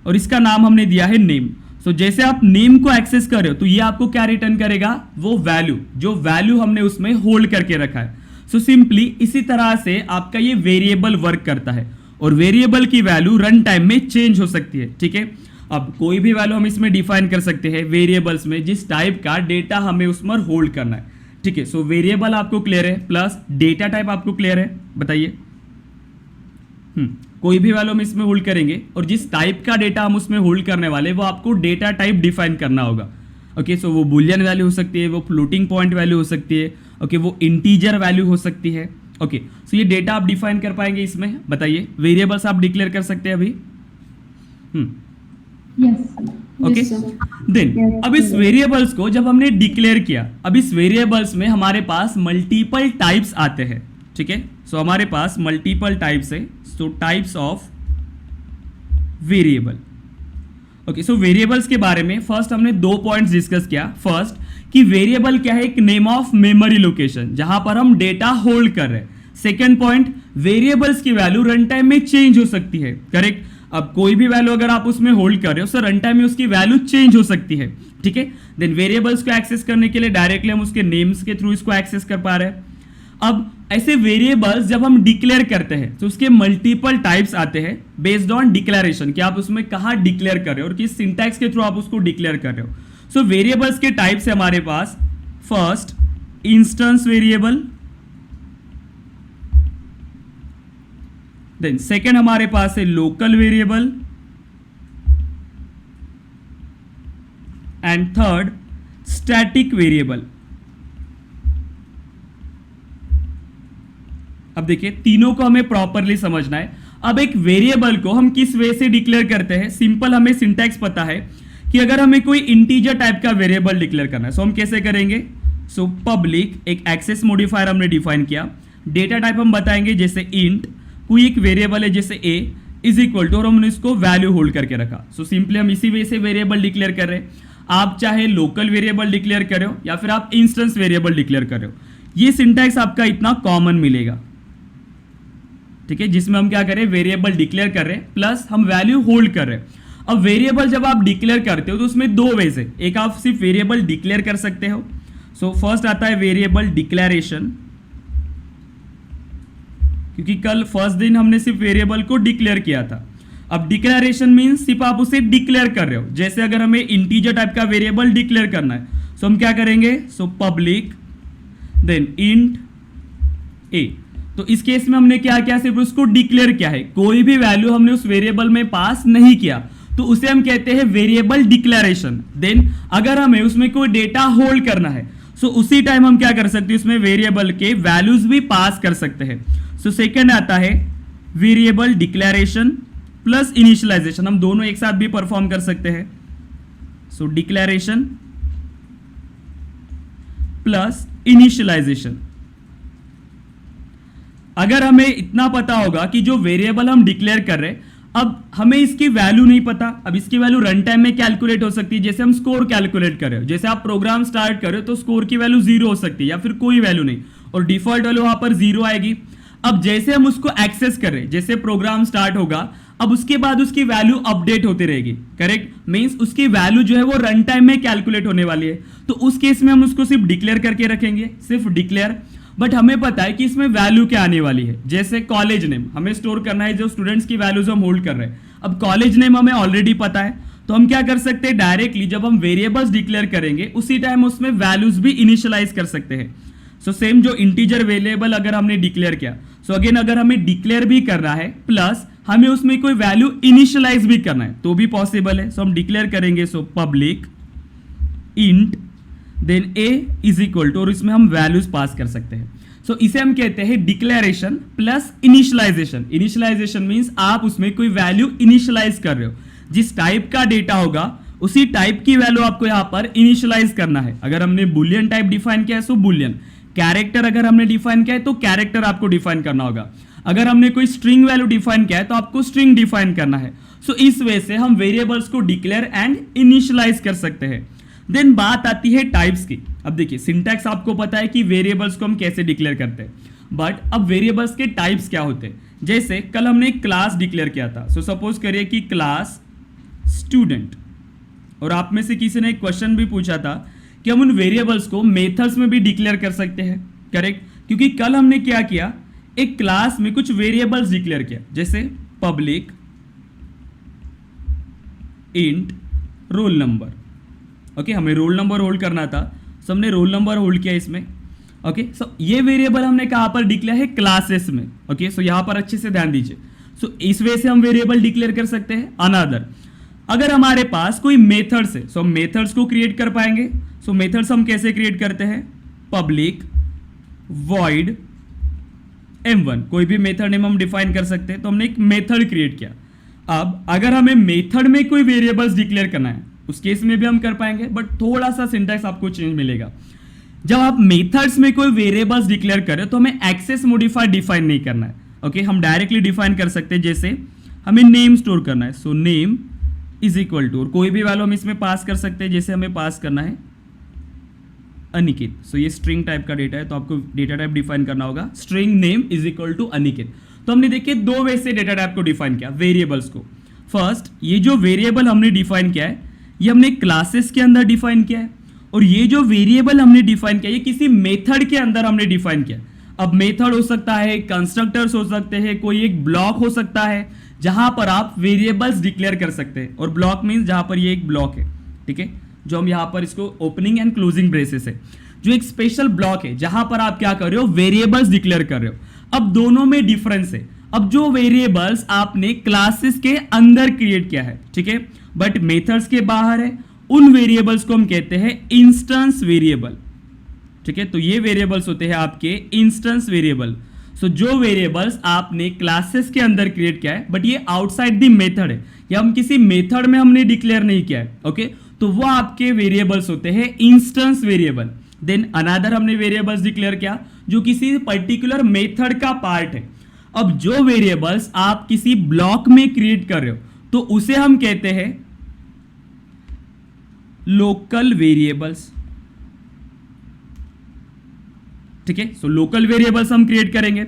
और इसका नाम हमने दिया है नेम। सो जैसे आप नेम को एक्सेस कर रहे हो तो ये आपको क्या रिटर्न करेगा, वो वैल्यू, जो वैल्यू हमने उसमें होल्ड करके रखा है। सो सिंपली इसी तरह से आपका ये वेरिएबल वर्क करता है और वेरिएबल की वैल्यू रन टाइम में चेंज हो सकती है, ठीक है। अब कोई भी वैल्यू हम इसमें डिफाइन कर सकते हैं वेरिएबल्स में जिस टाइप का डेटा हमें उसमें होल्ड करना है, ठीक है। सो वेरिएबल आपको क्लियर है, प्लस डेटा टाइप आपको क्लियर है, बताइए। कोई भी वैल्यू हम इसमें होल्ड करेंगे और जिस टाइप का डेटा हम उसमें होल्ड करने वाले वो आपको डेटा टाइप डिफाइन करना होगा, ओके। सो वो बुलियन वैल्यू हो सकती है, वो फ्लोटिंग पॉइंट वैल्यू हो सकती है, ओके, वो इंटीजर वैल्यू हो सकती है, ओके। सो ये डेटा आप डिफाइन कर पाएंगे इसमें, बताइए। वेरिएबल्स आप डिक्लेयर कर सकते हैं अभी, ओके। देन अब इस वेरिएबल्स को जब हमने डिक्लेयर किया, अब इस वेरिएबल्स में हमारे पास मल्टीपल टाइप्स आते हैं, ठीक है। सो हमारे पास मल्टीपल टाइप्स है, सो types of variable, okay. So variables के बारे में फर्स्ट हमने 2 पॉइंट्स डिस्कस किया। फर्स्ट कि वेरिएबल क्या है, एक नेम ऑफ मेमोरी लोकेशन जहां पर हम डेटा होल्ड कर रहे हैं। सेकेंड पॉइंट, वेरिएबल्स की वैल्यू रन टाइम में चेंज हो सकती है, करेक्ट। अब कोई भी वैल्यू अगर आप उसमें होल्ड कर रहे हो सो रन टाइम में उसकी वैल्यू चेंज हो सकती है, ठीक है। देन वेरिएबल्स को एक्सेस करने के लिए डायरेक्टली हम उसके नेम्स के थ्रू इसको एक्सेस कर पा रहे हैं। अब ऐसे वेरिएबल्स जब हम डिक्लेयर करते हैं तो उसके मल्टीपल टाइप्स आते हैं बेस्ड ऑन डिक्लेरेशन, कि आप उसमें कहां डिक्लेयर कर रहे हो और किस सिंटैक्स के थ्रू आप उसको डिक्लेयर कर रहे हो। सो वेरिएबल्स के टाइप्स है हमारे पास, first instance variable, then second हमारे पास है local variable, and third static variable. अब देखिए तीनों को हमें प्रॉपरली समझना है। अब एक वेरिएबल को हम किस वे से डिक्लेयर करते हैं, सिंपल हमें सिंटैक्स पता है कि अगर हमें कोई इंटीजर टाइप का वेरिएबल डिक्लेयर करना है सो हम कैसे करेंगे। सो पब्लिक एक एक्सेस मॉडिफायर हमने डिफाइन किया, डेटा टाइप हम बताएंगे जैसे इंट, कोई एक वेरिएबल है जैसे ए, इज इक्वल टू, और हमने इसको वैल्यू होल्ड करके रखा। सो सिंपली हम इसी वे से वेरिएबल डिक्लेयर कर रहे हैं। आप चाहे लोकल वेरिएबल डिक्लेयर कर रहे हो या फिर आप इंस्टेंस वेरिएबल डिक्लेयर कर रहे हो, ये सिंटैक्स आपका इतना कॉमन मिलेगा, ठीक है, जिसमें हम क्या करें, वेरिएबल डिक्लेयर कर रहे हैं प्लस हम वैल्यू होल्ड कर रहे हैं। अब वेरिएबल जब आप डिक्लेयर करते हो तो उसमें दो वेज है, एक आप सिर्फ वेरिएबल डिक्लेयर कर सकते हो। सो फर्स्ट आता है वेरिएबल डिक्लेरेशन, क्योंकि कल फर्स्ट दिन हमने सिर्फ वेरिएबल को डिक्लेयर किया था। अब डिक्लेरेशन मींस सिर्फ आप उसे डिक्लेयर कर रहे हो। जैसे अगर हमें इंटीजर टाइप का वेरिएबल डिक्लेयर करना है, सो हम क्या करेंगे, सो पब्लिक देन इंट ए। तो इस केस में हमने क्या किया, सिर्फ उसको डिक्लेयर किया है, कोई भी वैल्यू हमने उस वेरिएबल में पास नहीं किया, तो उसे हम कहते हैं वेरिएबल डिक्लेरेशन। देन अगर हमें उसमें कोई डेटा होल्ड करना है, सो उसी टाइम हम क्या कर सकते हैं, उसमें वेरिएबल के वैल्यूज भी पास कर सकते हैं। सो सेकंड आता है वेरिएबल डिक्लेरेशन प्लस इनिशियलाइजेशन, हम दोनों एक साथ भी परफॉर्म कर सकते हैं। सो डिक्लेरेशन प्लस इनिशियलाइजेशन। अगर हमें इतना पता होगा कि जो वेरिएबल हम डिक्लेयर कर रहे हैं, अब हमें इसकी वैल्यू नहीं पता, अब इसकी वैल्यू रन टाइम में कैलकुलेट हो सकती है। जैसे हम स्कोर कैलकुलेट कर रहे हो, जैसे आप प्रोग्राम स्टार्ट कर रहे हो तो स्कोर की वैल्यू 0 हो सकती है या फिर कोई वैल्यू नहीं, और डिफॉल्ट वैल्यू वहां पर 0 आएगी। अब जैसे हम उसको एक्सेस कर रहे हैं, जैसे प्रोग्राम स्टार्ट होगा, अब उसके बाद उसकी वैल्यू अपडेट होती रहेगी, करेक्ट, मींस उसकी वैल्यू जो है वो रन टाइम में कैलकुलेट होने वाली है। तो उस केस में हम उसको सिर्फ डिक्लेयर करके रखेंगे, सिर्फ डिक्लेयर। बट हमें पता है कि इसमें वैल्यू क्या आने वाली है। जैसे कॉलेज नेम हमें स्टोर करना है, जो स्टूडेंट्स की वैल्यूज हम होल्ड कर रहे हैं। अब कॉलेज नेम हमें ऑलरेडी पता है, तो हम क्या कर सकते हैं, डायरेक्टली जब हम वेरिएबल्स डिक्लेयर करेंगे उसी टाइम उसमें वैल्यूज भी इनिशियलाइज कर सकते हैं। सो सेम जो इंटीजर वेरिएबल अगर हमने डिक्लेयर किया, सो अगेन अगर हमें डिक्लेयर भी करना है प्लस हमें उसमें कोई वैल्यू इनिशियलाइज भी करना है तो भी पॉसिबल है। सो हम डिक्लेयर करेंगे, so public int then a is equal to, और इसमें हम वैल्यूज पास कर सकते हैं। सो इसे हम कहते हैं declaration plus initialisation. Initialisation means आप उसमें कोई वैल्यू इनिशियलाइज कर रहे हो, जिस टाइप का डेटा होगा उसी टाइप की वैल्यू आपको यहां पर इनिशियलाइज करना है। अगर हमने बुलियन टाइप डिफाइन किया है सो बुलियन, कैरेक्टर अगर हमने डिफाइन किया है तो कैरेक्टर आपको डिफाइन करना होगा। अगर हमने कोई स्ट्रिंग वैल्यू डिफाइन किया है तो आपको स्ट्रिंग डिफाइन करना है। सो इस वे से हम वेरिएबल्स को डिक्लेयर एंड इनिशियलाइज कर सकते हैं। देन बात आती है टाइप्स की। अब देखिए सिंटैक्स आपको पता है कि वेरिएबल्स को हम कैसे डिक्लेयर करते हैं, बट अब वेरिएबल्स के टाइप्स क्या होते हैं। जैसे कल हमने एक क्लास डिक्लेयर किया था, सो सपोज करिए कि क्लास स्टूडेंट, और आप में से किसी ने एक क्वेश्चन भी पूछा था कि हम उन वेरिएबल्स को मेथड्स में भी डिक्लेयर कर सकते हैं, करेक्ट, क्योंकि कल हमने क्या किया, एक क्लास में कुछ वेरिएबल्स डिक्लेयर किया, जैसे public int roll number. Okay, हमें रोल नंबर होल्ड करना था, सो हमने रोल नंबर होल्ड किया इसमें। ओके, सो ये वेरिएबल हमने कहां पर डिक्लेयर है, क्लासेस में। ओके, सो यहां पर अच्छे से ध्यान दीजिए। सो इस वे से हम वेरिएबल डिक्लेयर कर सकते हैं। अनदर, अगर हमारे पास कोई मेथड्स है, सो हम मेथड्स को क्रिएट कर पाएंगे। सो मेथड्स हम कैसे क्रिएट करते हैं, पब्लिक वॉइड m1, कोई भी मेथड नेम हम डिफाइन कर सकते हैं। तो हमने एक मेथड क्रिएट किया। अब अगर हमें मेथड में कोई वेरिएबल्स डिक्लेयर करना है उस केस में भी हम कर पाएंगे, बट थोड़ा सा सिंटैक्स आपको चेंज मिलेगा। जब आप मेथड्स में कोई वेरिएबल्स डिक्लेयर करें तो हमें एक्सेस मॉडिफायर डिफाइन नहीं करना है। ओके, हम डायरेक्टली डिफाइन कर सकते हैं। जैसे हमें नेम स्टोर करना है, so name is equal to, और कोई भी वैल्यू हम इसमें पास कर सकते हैं। जैसे हमें पास करना है अनिकेत, सो ये स्ट्रिंग टाइप का डेटा है तो आपको डेटा टाइप डिफाइन करना होगा, string name is equal to Aniket. तो हमने देखिए दो वे से डेटा टाइप को डिफाइन किया, वेरिएबल्स को। फर्स्ट, ये जो वेरिएबल हमने डिफाइन किया है ये हमने क्लासेस के अंदर डिफाइन किया है, और ये जो वेरिएबल हमने डिफाइन किया ये किसी मेथड के अंदर हमने डिफाइन किया। अब मेथड हो सकता है, कंस्ट्रक्टर्स हो सकते हैं, कोई एक ब्लॉक हो सकता है जहां पर आप वेरिएबल्स डिक्लेयर कर सकते हैं। और ब्लॉक मींस जहां पर ये एक ब्लॉक है, ठीक है, जो हम यहां पर इसको ओपनिंग एंड क्लोजिंग ब्रेसेस है, जो एक स्पेशल ब्लॉक है जहां पर आप क्या कर रहे हो, वेरिएबल्स डिक्लेयर कर रहे हो। अब दोनों में डिफरेंस है। अब जो वेरिएबल्स आपने क्लासेस के अंदर क्रिएट किया है, ठीक है, बट मेथड्स के बाहर है, उन वेरिएबल्स को हम कहते हैं इंस्टेंस वेरिएबल। ठीक है, तो ये वेरिएबल्स होते हैं आपके इंस्टेंस वेरिएबल। सो जो वेरिएबल्स आपने क्लासेस के अंदर क्रिएट किया है बट ये आउटसाइड द मेथड है, या हम किसी मेथड में हमने डिक्लेयर नहीं किया है, ओके, तो वो आपके वेरिएबल्स होते हैं इंस्टेंस वेरिएबल। देन अनदर हमने वेरिएबल्स डिक्लेयर किया जो किसी पर्टिकुलर मेथड का पार्ट है। अब जो वेरिएबल्स आप किसी ब्लॉक में क्रिएट कर रहे हो तो उसे हम कहते हैं लोकल वेरिएबल्स, ठीक है। सो लोकल वेरिएबल्स हम क्रिएट करेंगे।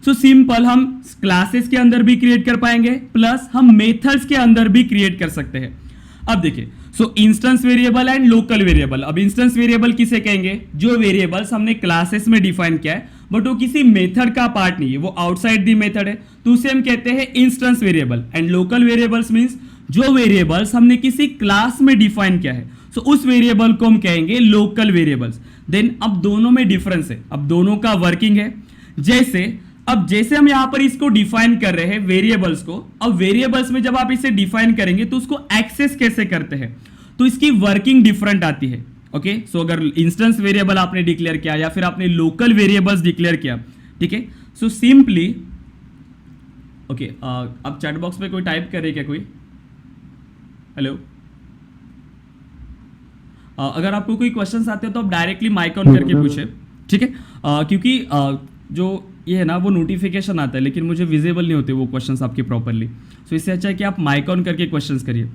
सो सिंपल, हम क्लासेस के अंदर भी क्रिएट कर पाएंगे, प्लस हम मेथड्स के अंदर भी क्रिएट कर सकते हैं। अब देखिए, so instance variable and local variable. अब इंस्टेंस वेरिएबल किसे कहेंगे? जो वेरिएबल्स हमने क्लासेस में डिफाइन किया है बट वो किसी मेथड का पार्ट नहीं है, वो आउटसाइड दी मेथड है, तो उसे हम कहते हैं instance variable. And local variables means जो वेरिएबल्स हमने किसी क्लास में डिफाइन किया है, सो उस वेरिएबल को हम कहेंगे लोकल वेरिएबल्स। देन अब दोनों में डिफरेंस है, अब दोनों का वर्किंग है। जैसे हम यहां पर इसको डिफाइन कर रहे हैं वेरिएबल्स को, अब वेरिएबल्स में जब आप इसे डिफाइन करेंगे तो उसको एक्सेस कैसे करते हैं, तो इसकी वर्किंग डिफरेंट आती है। ओके, सो अगर इंस्टेंस वेरिएबल आपने डिक्लेयर किया या फिर आपने लोकल वेरिएबल्स डिक्लेयर किया, ठीक है, सो सिंपली ओके, अब चैट बॉक्स में कोई टाइप करे क्या कोई? हेलो, अगर आपको कोई क्वेश्चंस आते हो तो आप डायरेक्टली माइक ऑन करके पूछे, ठीक है, क्योंकि जो ये है ना वो नोटिफिकेशन आता है लेकिन मुझे विजिबल नहीं होते वो क्वेश्चंस आपके प्रॉपरली, सो इससे अच्छा है कि आप माइक ऑन करके क्वेश्चंस करिए,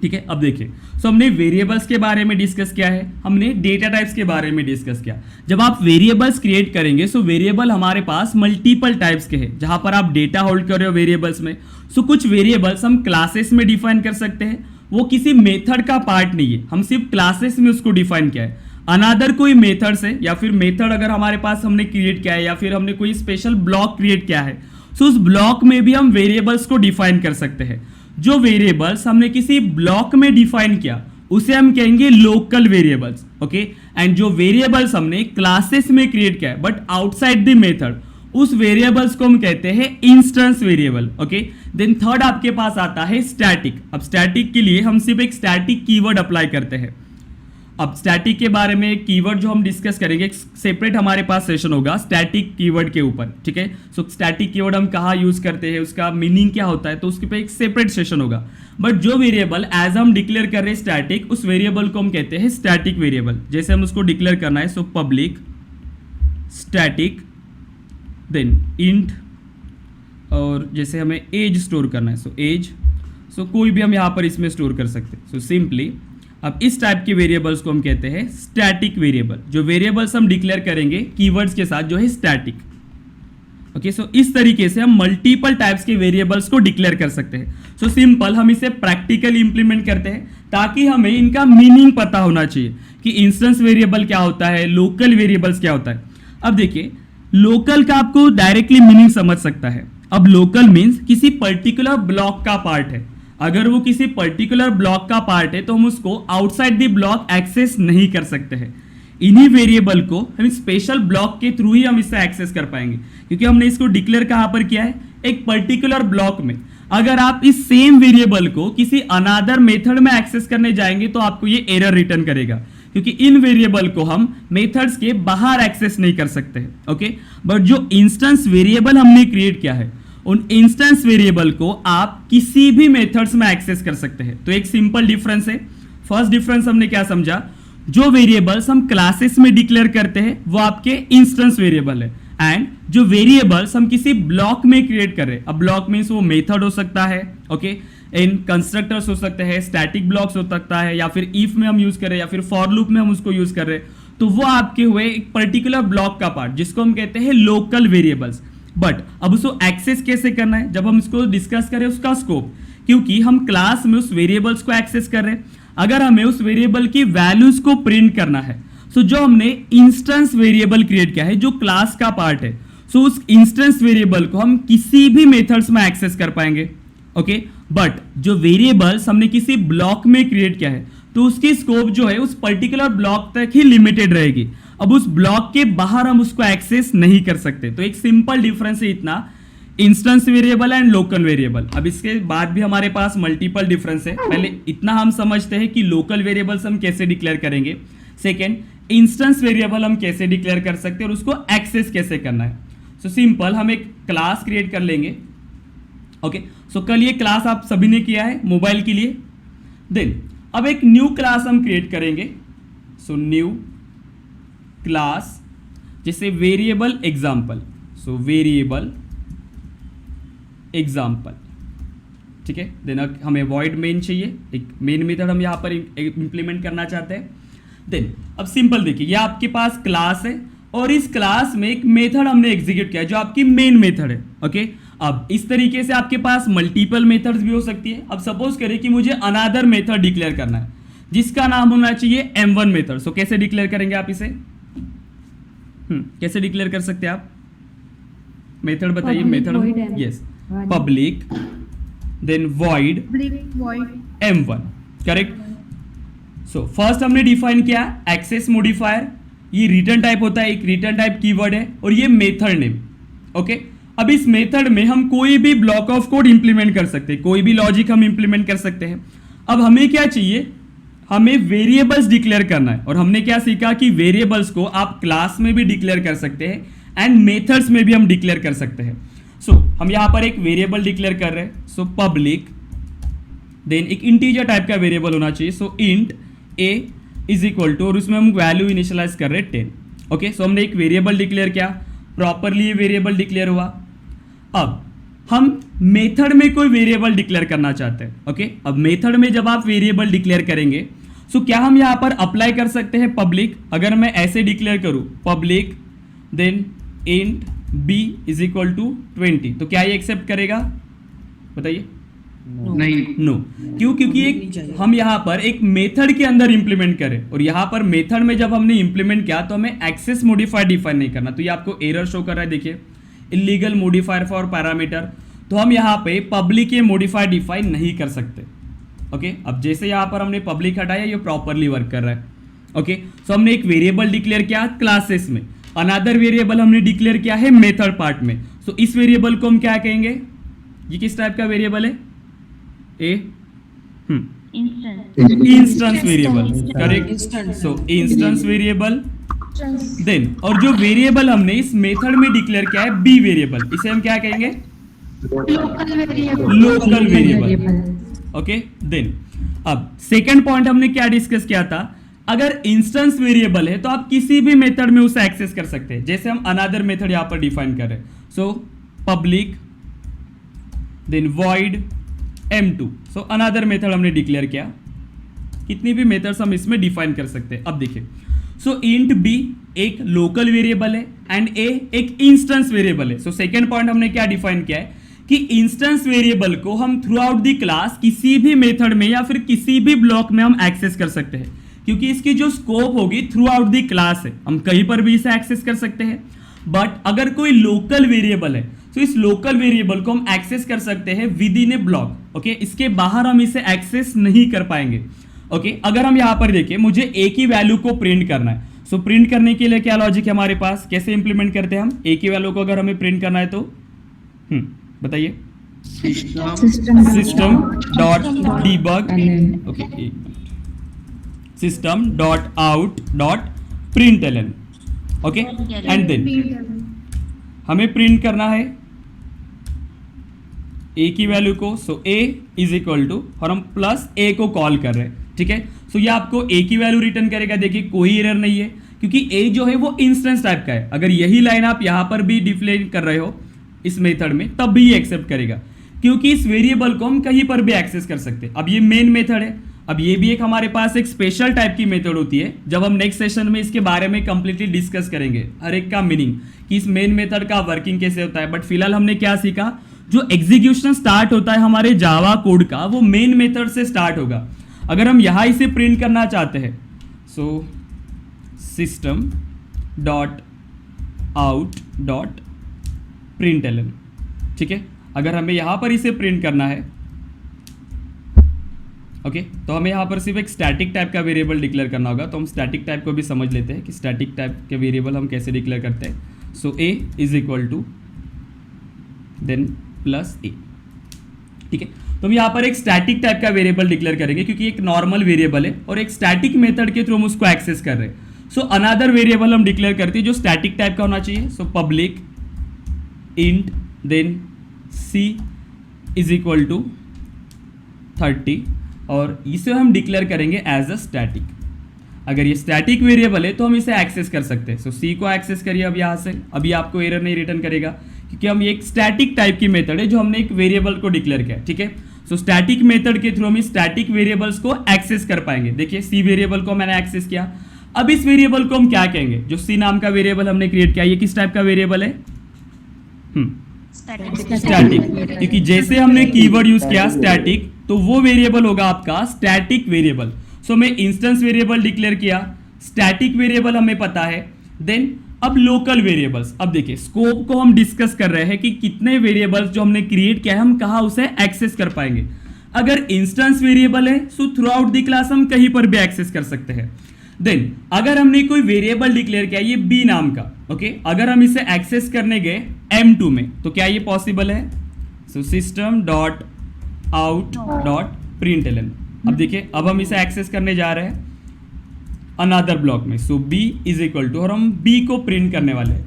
ठीक है। अब देखिए, सो हमने वेरिएबल्स के बारे में डिस्कस किया है, हमने डेटा टाइप्स के बारे में डिस्कस किया। जब आप वेरिएबल्स क्रिएट करेंगे, सो वेरिएबल हमारे पास मल्टीपल टाइप्स के हैं जहां पर आप डेटा होल्ड कर रहे हो वेरिएबल्स में। सो कुछ वेरिएबल्स हम क्लासेस में डिफाइन कर सकते हैं, वो किसी मेथड का पार्ट नहीं है, हम सिर्फ क्लासेस में उसको डिफाइन किया है। अनदर कोई मेथड से या फिर मेथड अगर हमारे पास हमने क्रिएट किया है या फिर हमने कोई स्पेशल ब्लॉक क्रिएट किया है, सो उस ब्लॉक में भी हम वेरिएबल्स को डिफाइन कर सकते हैं। जो वेरिएबल्स हमने किसी ब्लॉक में डिफाइन किया उसे हम कहेंगे लोकल वेरिएबल्स, ओके। एंड जो वेरिएबल्स हमने क्लासेस में क्रिएट किया है बट आउटसाइड द मेथड, उस वेरिएबल्स को हम कहते हैं instance variable, okay. Then third आपके पास आता है स्टैटिक। अब स्टैटिक के लिए हम सिर्फ एक स्टैटिक कीवर्ड अप्लाई करते हैं। अब स्टैटिक के बारे में कीवर्ड जो हम डिस्कस करेंगे, एक सेपरेट हमारे पास सेशन होगा स्टैटिक कीवर्ड के ऊपर, ठीक है। सो स्टैटिक कीवर्ड हम कहाँ यूज करते हैं, उसका मीनिंग क्या होता है, तो उसके पे एक सेपरेट सेशन होगा। बट जो वेरिएबल एज हम डिक्लेयर कर रहे हैं स्टैटिक, उस वेरिएबल को हम कहते हैं स्टैटिक वेरिएबल। जैसे हम उसको डिक्लेयर करना है, so public static then int, और जैसे हमें एज स्टोर करना है, सो एज, सो कोई भी हम यहाँ पर इसमें स्टोर कर सकते हैं। सो सिंपली अब इस टाइप के वेरिएबल्स को हम कहते हैं स्टैटिक वेरिएबल। जो वेरिएबल्स हम डिक्लेयर करेंगे कीवर्ड्स के साथ जो है स्टैटिक, ओके। सो इस तरीके से हम मल्टीपल टाइप्स के वेरिएबल्स को डिक्लेयर कर सकते हैं। सो सिंपल, हम इसे प्रैक्टिकली इंप्लीमेंट करते हैं ताकि हमें इनका मीनिंग पता होना चाहिए कि इंस्टेंस वेरिएबल क्या होता है, लोकल वेरिएबल्स क्या होता है। अब देखिए, लोकल का आपको डायरेक्टली मीनिंग समझ सकता है। अब लोकल मीन्स किसी पर्टिकुलर ब्लॉक का पार्ट है। अगर वो किसी पर्टिकुलर ब्लॉक का पार्ट है तो हम उसको आउटसाइड द ब्लॉक एक्सेस नहीं कर सकते हैं। इन्हीं वेरिएबल को हम स्पेशल ब्लॉक के थ्रू ही हम इससे एक्सेस कर पाएंगे, क्योंकि हमने इसको डिक्लेयर कहां पर किया है, एक पर्टिकुलर ब्लॉक में। अगर आप इस सेम वेरिएबल को किसी अनदर मेथड में एक्सेस करने जाएंगे तो आपको ये एरर रिटर्न करेगा, क्योंकि इन वेरिएबल को हम मेथड्स के बाहर एक्सेस नहीं कर सकते हैं, ओके। बट जो इंस्टेंस वेरिएबल हमने क्रिएट किया है, उन इंस्टेंस वेरिएबल को आप किसी भी मेथड्स में एक्सेस कर सकते हैं। तो एक सिंपल डिफरेंस है। फर्स्ट डिफरेंस हमने क्या समझा, जो वेरिएबल्स हम क्लासेस में डिक्लेयर करते हैं वो आपके इंस्टेंस वेरिएबल है, एंड जो वेरिएबल्स हम किसी ब्लॉक में क्रिएट कर रहे हैं, अब ब्लॉक मींस वो मेथड हो सकता है, ओके, इन कंस्ट्रक्टर्स हो सकते हैं, स्टैटिक ब्लॉक्स हो सकता है, या फिर इफ में हम यूज कर रहे हैं या फिर फॉर लूप में हम उसको यूज कर रहे हैं, तो वो आपके हुए एक पर्टिकुलर ब्लॉक का पार्ट जिसको हम कहते हैं लोकल वेरिएबल्स। बट अब उसको एक्सेस कैसे करना है, जब हम इसको डिस्कस करें उसका स्कोप, क्योंकि हम क्लास में उस वेरिएबल्स को एक्सेस कर रहे हैं। अगर हमें उस वेरिएबल की वैल्यूज को प्रिंट करना है, सो जो हमने इंस्टेंस वेरिएबल क्रिएट किया है जो क्लास का पार्ट है, सो उस इंस्टेंस वेरिएबल को हम किसी भी मेथड्स में एक्सेस कर पाएंगे, ओके। बट जो वेरिएबल्स हमने किसी ब्लॉक में क्रिएट किया है तो उसकी स्कोप जो है उस पर्टिकुलर ब्लॉक तक ही लिमिटेड रहेगी। अब उस ब्लॉक के बाहर हम उसको एक्सेस नहीं कर सकते। तो एक सिंपल डिफरेंस है इतना, instance variable and local variable. अब इसके बाद भी हमारे पास मल्टीपल डिफरेंस है। पहले इतना हम समझते हैं कि लोकल वेरिएबल्स हम कैसे डिक्लेयर करेंगे, सेकेंड इंस्टेंस वेरिएबल हम कैसे डिक्लेयर कर सकते हैं और उसको एक्सेस कैसे करना है। सो सिंपल, हम एक क्लास क्रिएट कर लेंगे, ओके। सो कल ये क्लास आप सभी ने किया है मोबाइल के लिए। देन अब एक न्यू क्लास हम क्रिएट करेंगे, सो न्यू क्लास, जैसे variable example, so variable example, ठीक है। देन हमें वॉइड मेन चाहिए, एक मेन मेथड हम यहाँ पर इंप्लीमेंट करना चाहते हैं। देन अब सिंपल देखिए, ये आपके पास क्लास है और इस क्लास में एक मेथड हमने एग्जीक्यूट किया जो आपकी मेन मेथड है, ओके। अब इस तरीके से आपके पास मल्टीपल मेथड्स भी हो सकती है। अब सपोज करें कि मुझे अनदर मेथड डिक्लेयर करना है जिसका नाम होना चाहिए m1 मेथड। सो कैसे डिक्लेयर करेंगे आप इसे? कैसे डिक्लेयर कर सकते हैं आप? मेथड बताइए। Method yes, public then void m1, correct. So first हमने डिफाइन किया एक्सेस मॉडिफायर, ये रिटर्न टाइप होता है, एक रिटर्न टाइप कीवर्ड है, और ये मेथड नेम, ओके। अब इस मेथड में हम कोई भी ब्लॉक ऑफ कोड इंप्लीमेंट कर सकते हैं, कोई भी लॉजिक हम इंप्लीमेंट कर सकते हैं। अब हमें क्या चाहिए? हमें वेरिएबल्स डिक्लेयर करना है, और हमने क्या सीखा कि वेरिएबल्स को आप क्लास में भी डिक्लेयर कर सकते हैं एंड मेथड्स में भी हम डिक्लेयर कर सकते हैं। सो हम यहां पर एक वेरिएबल डिक्लेयर कर रहे हैं, सो पब्लिक, देन एक इंटीजर टाइप का वेरिएबल होना चाहिए, so int a is equal to, और उसमें हम वैल्यू इनिशियलाइज कर रहे हैं 10, ओके। सो हमने एक वेरिएबल डिक्लेयर किया, प्रॉपरली ये वेरिएबल डिक्लेयर हुआ। अब हम मेथड में कोई वेरिएबल डिक्लेयर करना चाहते हैं, ओके। अब मेथड में जब आप वेरिएबल डिक्लेयर करेंगे, सो क्या हम यहां पर अप्लाई कर सकते हैं पब्लिक? अगर मैं ऐसे डिक्लेयर करूं public then int b is equal to 20, तो क्या ये एक्सेप्ट करेगा? बताइए। नहीं, नो क्यों? क्योंकि एक हम यहाँ पर एक मेथड के अंदर इंप्लीमेंट करें, और यहाँ पर मेथड में जब हमने इंप्लीमेंट किया तो हमें एक्सेस मॉडिफायर डिफाइन नहीं करना। तो ये आपको एरर शो कर रहा है, देखिए इलीगल मॉडिफायर फॉर पैरामीटर। तो हम यहाँ पे पब्लिक ये मॉडिफायर डिफाइन नहीं कर सकते, ओके। अब जैसे यहाँ पर हमने पब्लिक हटाया, ये प्रॉपरली वर्क कर रहा है, ओके। सो हमने एक वेरिएबल डिक्लेयर किया क्लासेस में, अनदर वेरिएबल हमने डिक्लेयर किया है मेथड पार्ट में। सो इस वेरिएबल को हम क्या कहेंगे? ये किस टाइप का वेरिएबल है? Instance variable, correct. So instance variable, then और जो वेरिएबल हमने इस मेथड में डिक्लेयर किया है बी वेरिएबल, इसे हम क्या कहेंगे? Local variable, okay. देन अब सेकंड पॉइंट हमने क्या डिस्कस किया था? अगर इंस्टेंस वेरिएबल है तो आप किसी भी मेथड में उसे एक्सेस कर सकते हैं, जैसे हम अनदर मेथड यहां पर डिफाइन कर रहे हैं। So public then void m2, so another method हमने डिक्लेयर किया। कितनी भी मेथड्स हम इसमें डिफाइन कर सकते हैं। अब देखिए, सो इंट b एक लोकल वेरिएबल है एंड a एक इंस्टेंस वेरिएबल है। सो सेकंड पॉइंट हमने क्या डिफाइन किया है कि इंस्टेंस वेरिएबल को हम थ्रू आउट द क्लास किसी भी मेथड में या फिर किसी भी ब्लॉक में हम एक्सेस कर सकते हैं, क्योंकि इसकी जो स्कोप होगी थ्रू आउट द क्लास है, हम कहीं पर भी इसे एक्सेस कर सकते हैं। बट अगर कोई लोकल वेरिएबल है तो इस लोकल वेरिएबल को हम एक्सेस कर सकते हैं with in A block, okay. इसके बाहर हम इसे एक्सेस नहीं कर पाएंगे, ओके। अगर हम यहां पर देखें, मुझे ए की वैल्यू को प्रिंट करना है, सो प्रिंट करने के लिए क्या लॉजिक है हमारे पास? कैसे इंप्लीमेंट करते हैं हम? ए की वैल्यू को अगर हमें प्रिंट करना है तो बताइए। System dot debug, okay, system dot out dot println, okay. And then हमें प्रिंट करना है ए की वैल्यू को, so A is equal to, और हम प्लस ए को कॉल कर रहे हैं, ठीक है। सो ये आपको ए की वैल्यू रिटर्न करेगा। देखिए कोई एरर नहीं है, क्योंकि ए जो है वो इंस्टेंस टाइप का है। अगर यही लाइन आप यहां पर भी डिक्लेयर कर रहे हो इस मेथड में, तब भी ये एक्सेप्ट करेगा, क्योंकि इस वेरिएबल को हम कहीं पर भी एक्सेस कर सकते हैं। अब ये मेन मेथड है, अब ये भी एक हमारे पास एक स्पेशल टाइप की मेथड होती है। जब हम नेक्स्ट सेशन में इसके बारे में कंप्लीटली डिस्कस करेंगे, हर एक का मीनिंग कि इस मेन मेथड का वर्किंग कैसे होता है। बट फिलहाल हमने क्या सीखा? जो एग्जीक्यूशन स्टार्ट होता है हमारे जावा कोड का, वो मेन मेथड से स्टार्ट होगा। अगर हम यहां इसे प्रिंट करना चाहते हैं, so system dot out dot println, ठीक है। अगर हमें यहां पर इसे प्रिंट करना है, ओके, तो हमें यहां पर सिर्फ एक स्टैटिक टाइप का वेरिएबल डिक्लेयर करना होगा। तो हम स्टैटिक टाइप को भी समझ लेते हैं कि स्टैटिक टाइप के वेरिएबल हम कैसे डिक्लेयर करते हैं। So A is equal to then plus A, ठीक है। तो हम यहाँ पर एक स्टैटिक टाइप का वेरिएबल डिक्लेयर करेंगे, क्योंकि एक नॉर्मल वेरिएबल है और एक स्टैटिक मेथड के थ्रू हम उसको एक्सेस कर रहे हैं। सो अनदर वेरिएबल हम डिक्लेयर करते हैं जो स्टैटिक टाइप का होना चाहिए। So public int then c is equal to 30, और इसे हम डिक्लेयर करेंगे एज अ स्टैटिक। अगर ये स्टैटिक वेरिएबल है तो हम इसे एक्सेस कर सकते हैं। सो सी को एक्सेस करिए अब यहाँ से, अभी आपको एरर नहीं रिटर्न करेगा, क्योंकि हम ये एक स्टैटिक टाइप की मेथड है जो हमने एक वेरिएबल को डिक्लेयर किया है, ठीक है। सो स्टैटिक मेथड के थ्रू हम स्टैटिक वेरिएबल्स को एक्सेस कर पाएंगे। देखिए सी वेरिएबल को मैंने एक्सेस किया, अब इस वेरिएबल को हम क्या कहेंगे, जो सी नाम का वेरिएबल हमने क्रिएट किया, ये किस टाइप का वेरिएबल है, स्टैटिक, क्योंकि जैसे हमने कीवर्ड यूज किया स्टैटिक, तो वो वेरिएबल होगा आपका स्टैटिक वेरिएबल। सो मैं इंस्टेंस वेरिएबल डिक्लेयर किया, स्टैटिक वेरिएबल हमें पता है। देन अब लोकल वेरिएबल्स, अब देखिए स्कोप को हम डिस्कस कर रहे हैं कि कितने वेरिएबल्स जो हमने क्रिएट किया है हम कहाँ उसे एक्सेस कर पाएंगे। अगर इंस्टेंस वेरिएबल है so through out the class हम कहीं पर भी एक्सेस कर सकते हैं। देन अगर हमने कोई वेरिएबल डिक्लेयर किया ये बी नाम का, ओके, अगर हम इसे एक्सेस करने गए M2 में तो क्या ये पॉसिबल है, so system dot out dot println. अब देखिए अब हम इसे एक्सेस करने जा रहे हैं अनदर ब्लॉक में, सो b इज इक्वल टू, और हम b को प्रिंट करने वाले हैं।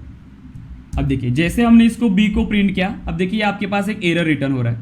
अब देखिए जैसे हमने इसको b को प्रिंट किया, अब देखिए आपके पास एक एरर रिटर्न हो रहा है,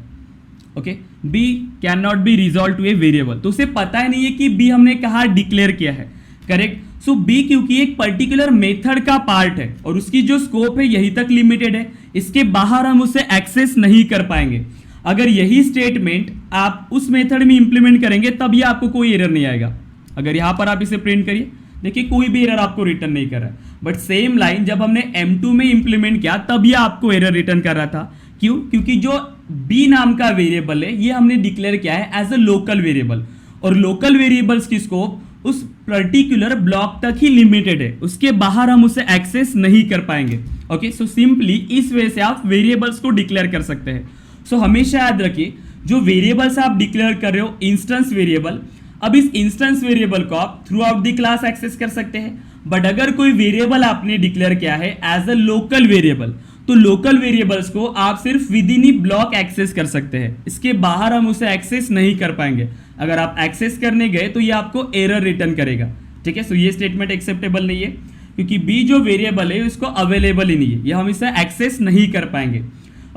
okay, b can not be resolve to a variable, तो उसे पता ही नहीं है कि b हमने कहाँ डिक्लेयर किया है, करेक्ट। सो b क्योंकि एक पर्टिकुलर मेथड का पार्ट है और उसकी जो स्कोप है यही तक लिमिटेड है, इसके बाहर हम उसे एक्सेस नहीं कर पाएंगे। अगर यही स्टेटमेंट आप उस मेथड में इंप्लीमेंट करेंगे तब ये आपको कोई एरर नहीं आएगा। अगर यहां पर आप इसे प्रिंट करिए, देखिए कोई भी एरर आपको रिटर्न नहीं कर रहा है, बट सेम लाइन जब हमने M2 में इंप्लीमेंट किया तब ये आपको एरर रिटर्न कर रहा था। क्यों, क्योंकि जो b नाम का वेरिएबल है ये हमने डिक्लेयर किया है एज अ लोकल वेरिएबल, और लोकल वेरिएबल्स की स्कोप उस पर्टिकुलर ब्लॉक तक ही लिमिटेड है, उसके बाहर हम उसे एक्सेस नहीं कर पाएंगे। ओके, सो सिंपली इस वे से आप वेरिएबल्स को डिक्लेयर कर सकते हैं। सो हमेशा याद रखिए जो वेरिएबल्स आप डिक्लेयर कर रहे हो इंस्टेंस वेरिएबल, अब इस इंस्टेंस वेरिएबल को आप throughout the class access कर सकते हैं, बट अगर कोई वेरिएबल आपने डिक्लेयर किया है एज अ लोकल वेरिएबल तो लोकल वेरिएबल्स को आप सिर्फ विद इन ही ब्लॉक एक्सेस कर सकते हैं, इसके बाहर हम उसे एक्सेस नहीं कर पाएंगे। अगर आप एक्सेस करने गए तो ये आपको एरर रिटर्न करेगा, ठीक है। सो ये स्टेटमेंट एक्सेप्टेबल नहीं है क्योंकि बी जो वेरिएबल है इसको अवेलेबल ही नहीं है, ये हम इसे एक्सेस नहीं कर पाएंगे।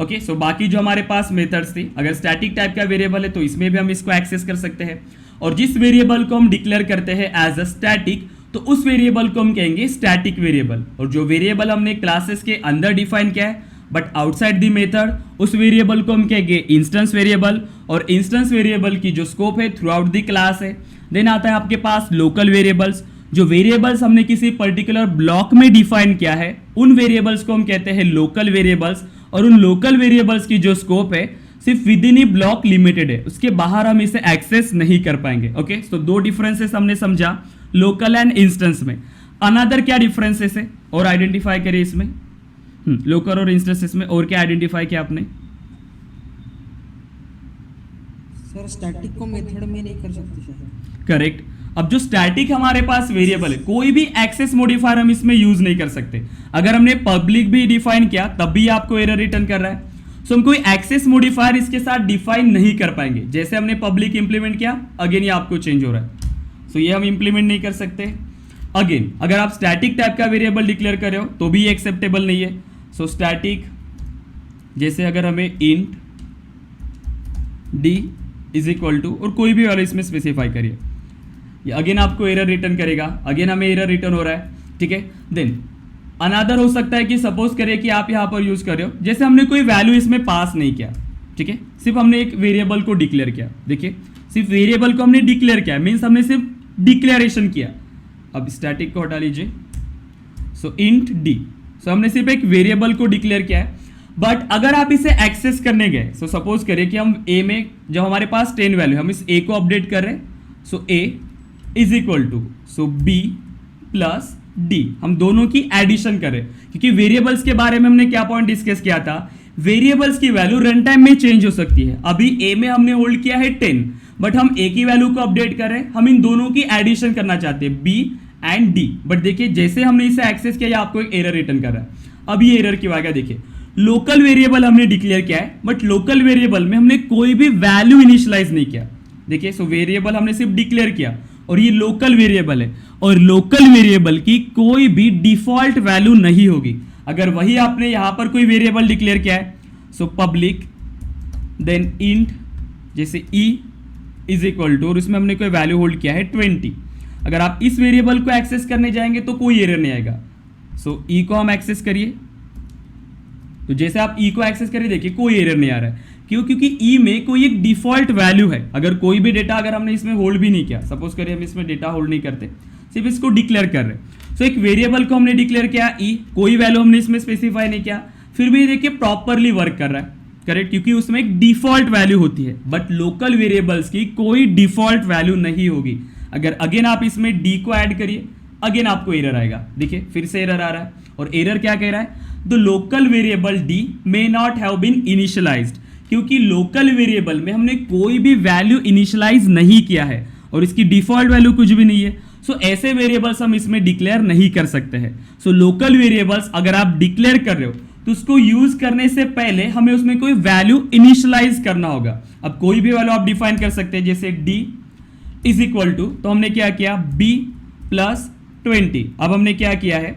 ओके, सो बाकी जो हमारे पास मेथड्स थी, अगर स्टैटिक टाइप का वेरिएबल है तो इसमें भी हम इसको एक्सेस कर सकते हैं, और जिस वेरिएबल को हम डिक्लेयर करते हैं एज अ स्टैटिक तो उस वेरिएबल को हम कहेंगे स्टैटिक वेरिएबल, और जो वेरिएबल हमने क्लासेस के अंदर डिफाइन किया है बट आउटसाइड द मेथड उस वेरिएबल को हम कहेंगे इंस्टेंस वेरिएबल, और इंस्टेंस वेरिएबल की जो स्कोप है थ्रू आउट द क्लास है। देन आता है आपके पास लोकल वेरिएबल्स, जो वेरिएबल्स हमने किसी पर्टिकुलर ब्लॉक में डिफाइन किया है उन वेरिएबल्स को हम कहते हैं लोकल वेरिएबल्स, और उन लोकल वेरिएबल्स की जो स्कोप है सिर्फ विद इन ही ब्लॉक लिमिटेड है, उसके बाहर हम इसे एक्सेस नहीं कर पाएंगे। ओके, तो दो डिफरेंसेस हमने समझा लोकल एंड इंस्टेंस में। अनदर क्या डिफरेंसेस है और आइडेंटिफाई करिए इसमें, लोकल और इंस्टेंसेस में और क्या आइडेंटिफाई किया आपने? सर स्टैटिक को मेथड में नहीं कर सकते सर। करेक्ट। अब जो स्टैटिक हमारे पास वेरिएबल है कोई भी एक्सेस मॉडिफायर हम इसमें यूज नहीं कर सकते। अगर हमने पब्लिक भी डिफाइन किया तब भी आपको एरर रिटर्न कर रहा है, सो हम कोई एक्सेस मॉडिफायर इसके साथ डिफाइन नहीं कर पाएंगे। जैसे हमने पब्लिक इंप्लीमेंट किया अगेन ये आपको चेंज हो रहा है, सो ये हम इंप्लीमेंट नहीं कर सकते। अगेन अगर आप स्टैटिक टाइप का वेरिएबल डिक्लेयर कर रहे हो तो भी एक्सेप्टेबल नहीं है। सो स्टैटिक जैसे अगर हमें int D is equal to और कोई भी वैल्यू इसमें स्पेसिफाई करिए, ये अगेन आपको एरर रिटर्न करेगा, अगेन हमें एरर रिटर्न हो रहा है, ठीक है। देन अनदर हो सकता है कि सपोज करें कि आप यहाँ पर यूज कर रहे हो, जैसे हमने कोई वैल्यू इसमें पास नहीं किया, ठीक है, सिर्फ हमने एक वेरिएबल को डिक्लेयर किया। देखिए सिर्फ वेरिएबल को हमने डिक्लेयर किया मीन्स हमने सिर्फ डिक्लेरेशन किया। अब स्टैटिक को हटा लीजिए, सो इंट डी, सो हमने सिर्फ एक वेरिएबल को डिक्लेयर किया है, बट अगर आप इसे एक्सेस करने गए, सो सपोज करें कि हम ए में जब हमारे पास 10 वैल्यू हम इस ए को अपडेट कर रहे हैं, so A is equal to so B plus D, हम दोनों की एडिशन करें, क्योंकि वेरिएबल्स के बारे में हमने क्या पॉइंट डिस्कस किया था, वेरिएबल्स की वैल्यू रन टाइम में चेंज हो सकती है। अभी ए में हमने होल्ड किया है 10 बट हम ए की वैल्यू को अपडेट कर रहे हैं, हम इन दोनों की एडिशन करना चाहते हैं बी एंड डी, बट देखिए जैसे हमने इसे एक्सेस किया आपको एक एरर रिटर्न कर रहा है। अब ये एरर क्यों आएगा, देखिए लोकल वेरिएबल हमने डिक्लेयर किया है बट लोकल वेरिएबल में हमने कोई भी वैल्यू इनिशियलाइज नहीं किया। देखिए सो वेरिएबल हमने सिर्फ डिक्लेयर किया और ये लोकल वेरिएबल है, और लोकल वेरिएबल की कोई भी डिफॉल्ट वैल्यू नहीं होगी। अगर वही आपने यहां पर कोई वेरिएबल डिक्लेयर किया है, सो पब्लिक देन इंट जैसे ई इज इक्वल टू, और इसमें हमने कोई वैल्यू होल्ड किया है 20, अगर आप इस वेरिएबल को एक्सेस करने जाएंगे तो कोई एरर नहीं आएगा। सो ई को हम एक्सेस करिए, तो जैसे आप ई को एक्सेस करें, देखिए कोई एरर नहीं आ रहा है। क्यों? क्योंकि ई में कोई एक डिफॉल्ट वैल्यू है। अगर कोई भी डेटा अगर हमने इसमें होल्ड भी नहीं किया, सपोज करिए हम इसमें डेटा होल्ड नहीं करते, सिर्फ इसको डिक्लेयर कर रहे हैं, सो एक वेरिएबल को हमने डिक्लेयर किया ई, कोई वैल्यू हमने इसमें स्पेसिफाई नहीं किया, फिर भी देखिए प्रॉपरली वर्क कर रहा है, करेक्ट, क्योंकि उसमें एक डिफॉल्ट वैल्यू होती है। बट लोकल वेरिएबल्स की कोई डिफॉल्ट वैल्यू नहीं होगी। अगर अगेन आप इसमें डी को ऐड करिए, अगेन आपको एरर आएगा। देखिए फिर से एरर आ रहा है, और एरर क्या कह रहा है? The local variable D may not have been initialized, क्योंकि लोकल वेरिएबल में हमने कोई भी वैल्यू इनिशियलाइज नहीं किया है और इसकी डिफॉल्ट वैल्यू कुछ भी नहीं है। सो ऐसे वेरिएबल्स हम इसमें डिक्लेयर नहीं कर सकते हैं। सो लोकल वेरिएबल्स अगर आप डिक्लेयर कर रहे हो तो उसको यूज करने से पहले हमें उसमें कोई वैल्यू इनिशियलाइज करना होगा। अब कोई भी वैल्यू आप डिफाइन कर सकते हैं, जैसे डी इज इक्वल टू, तो हमने क्या किया, बी प्लस 20। अब हमने क्या किया है,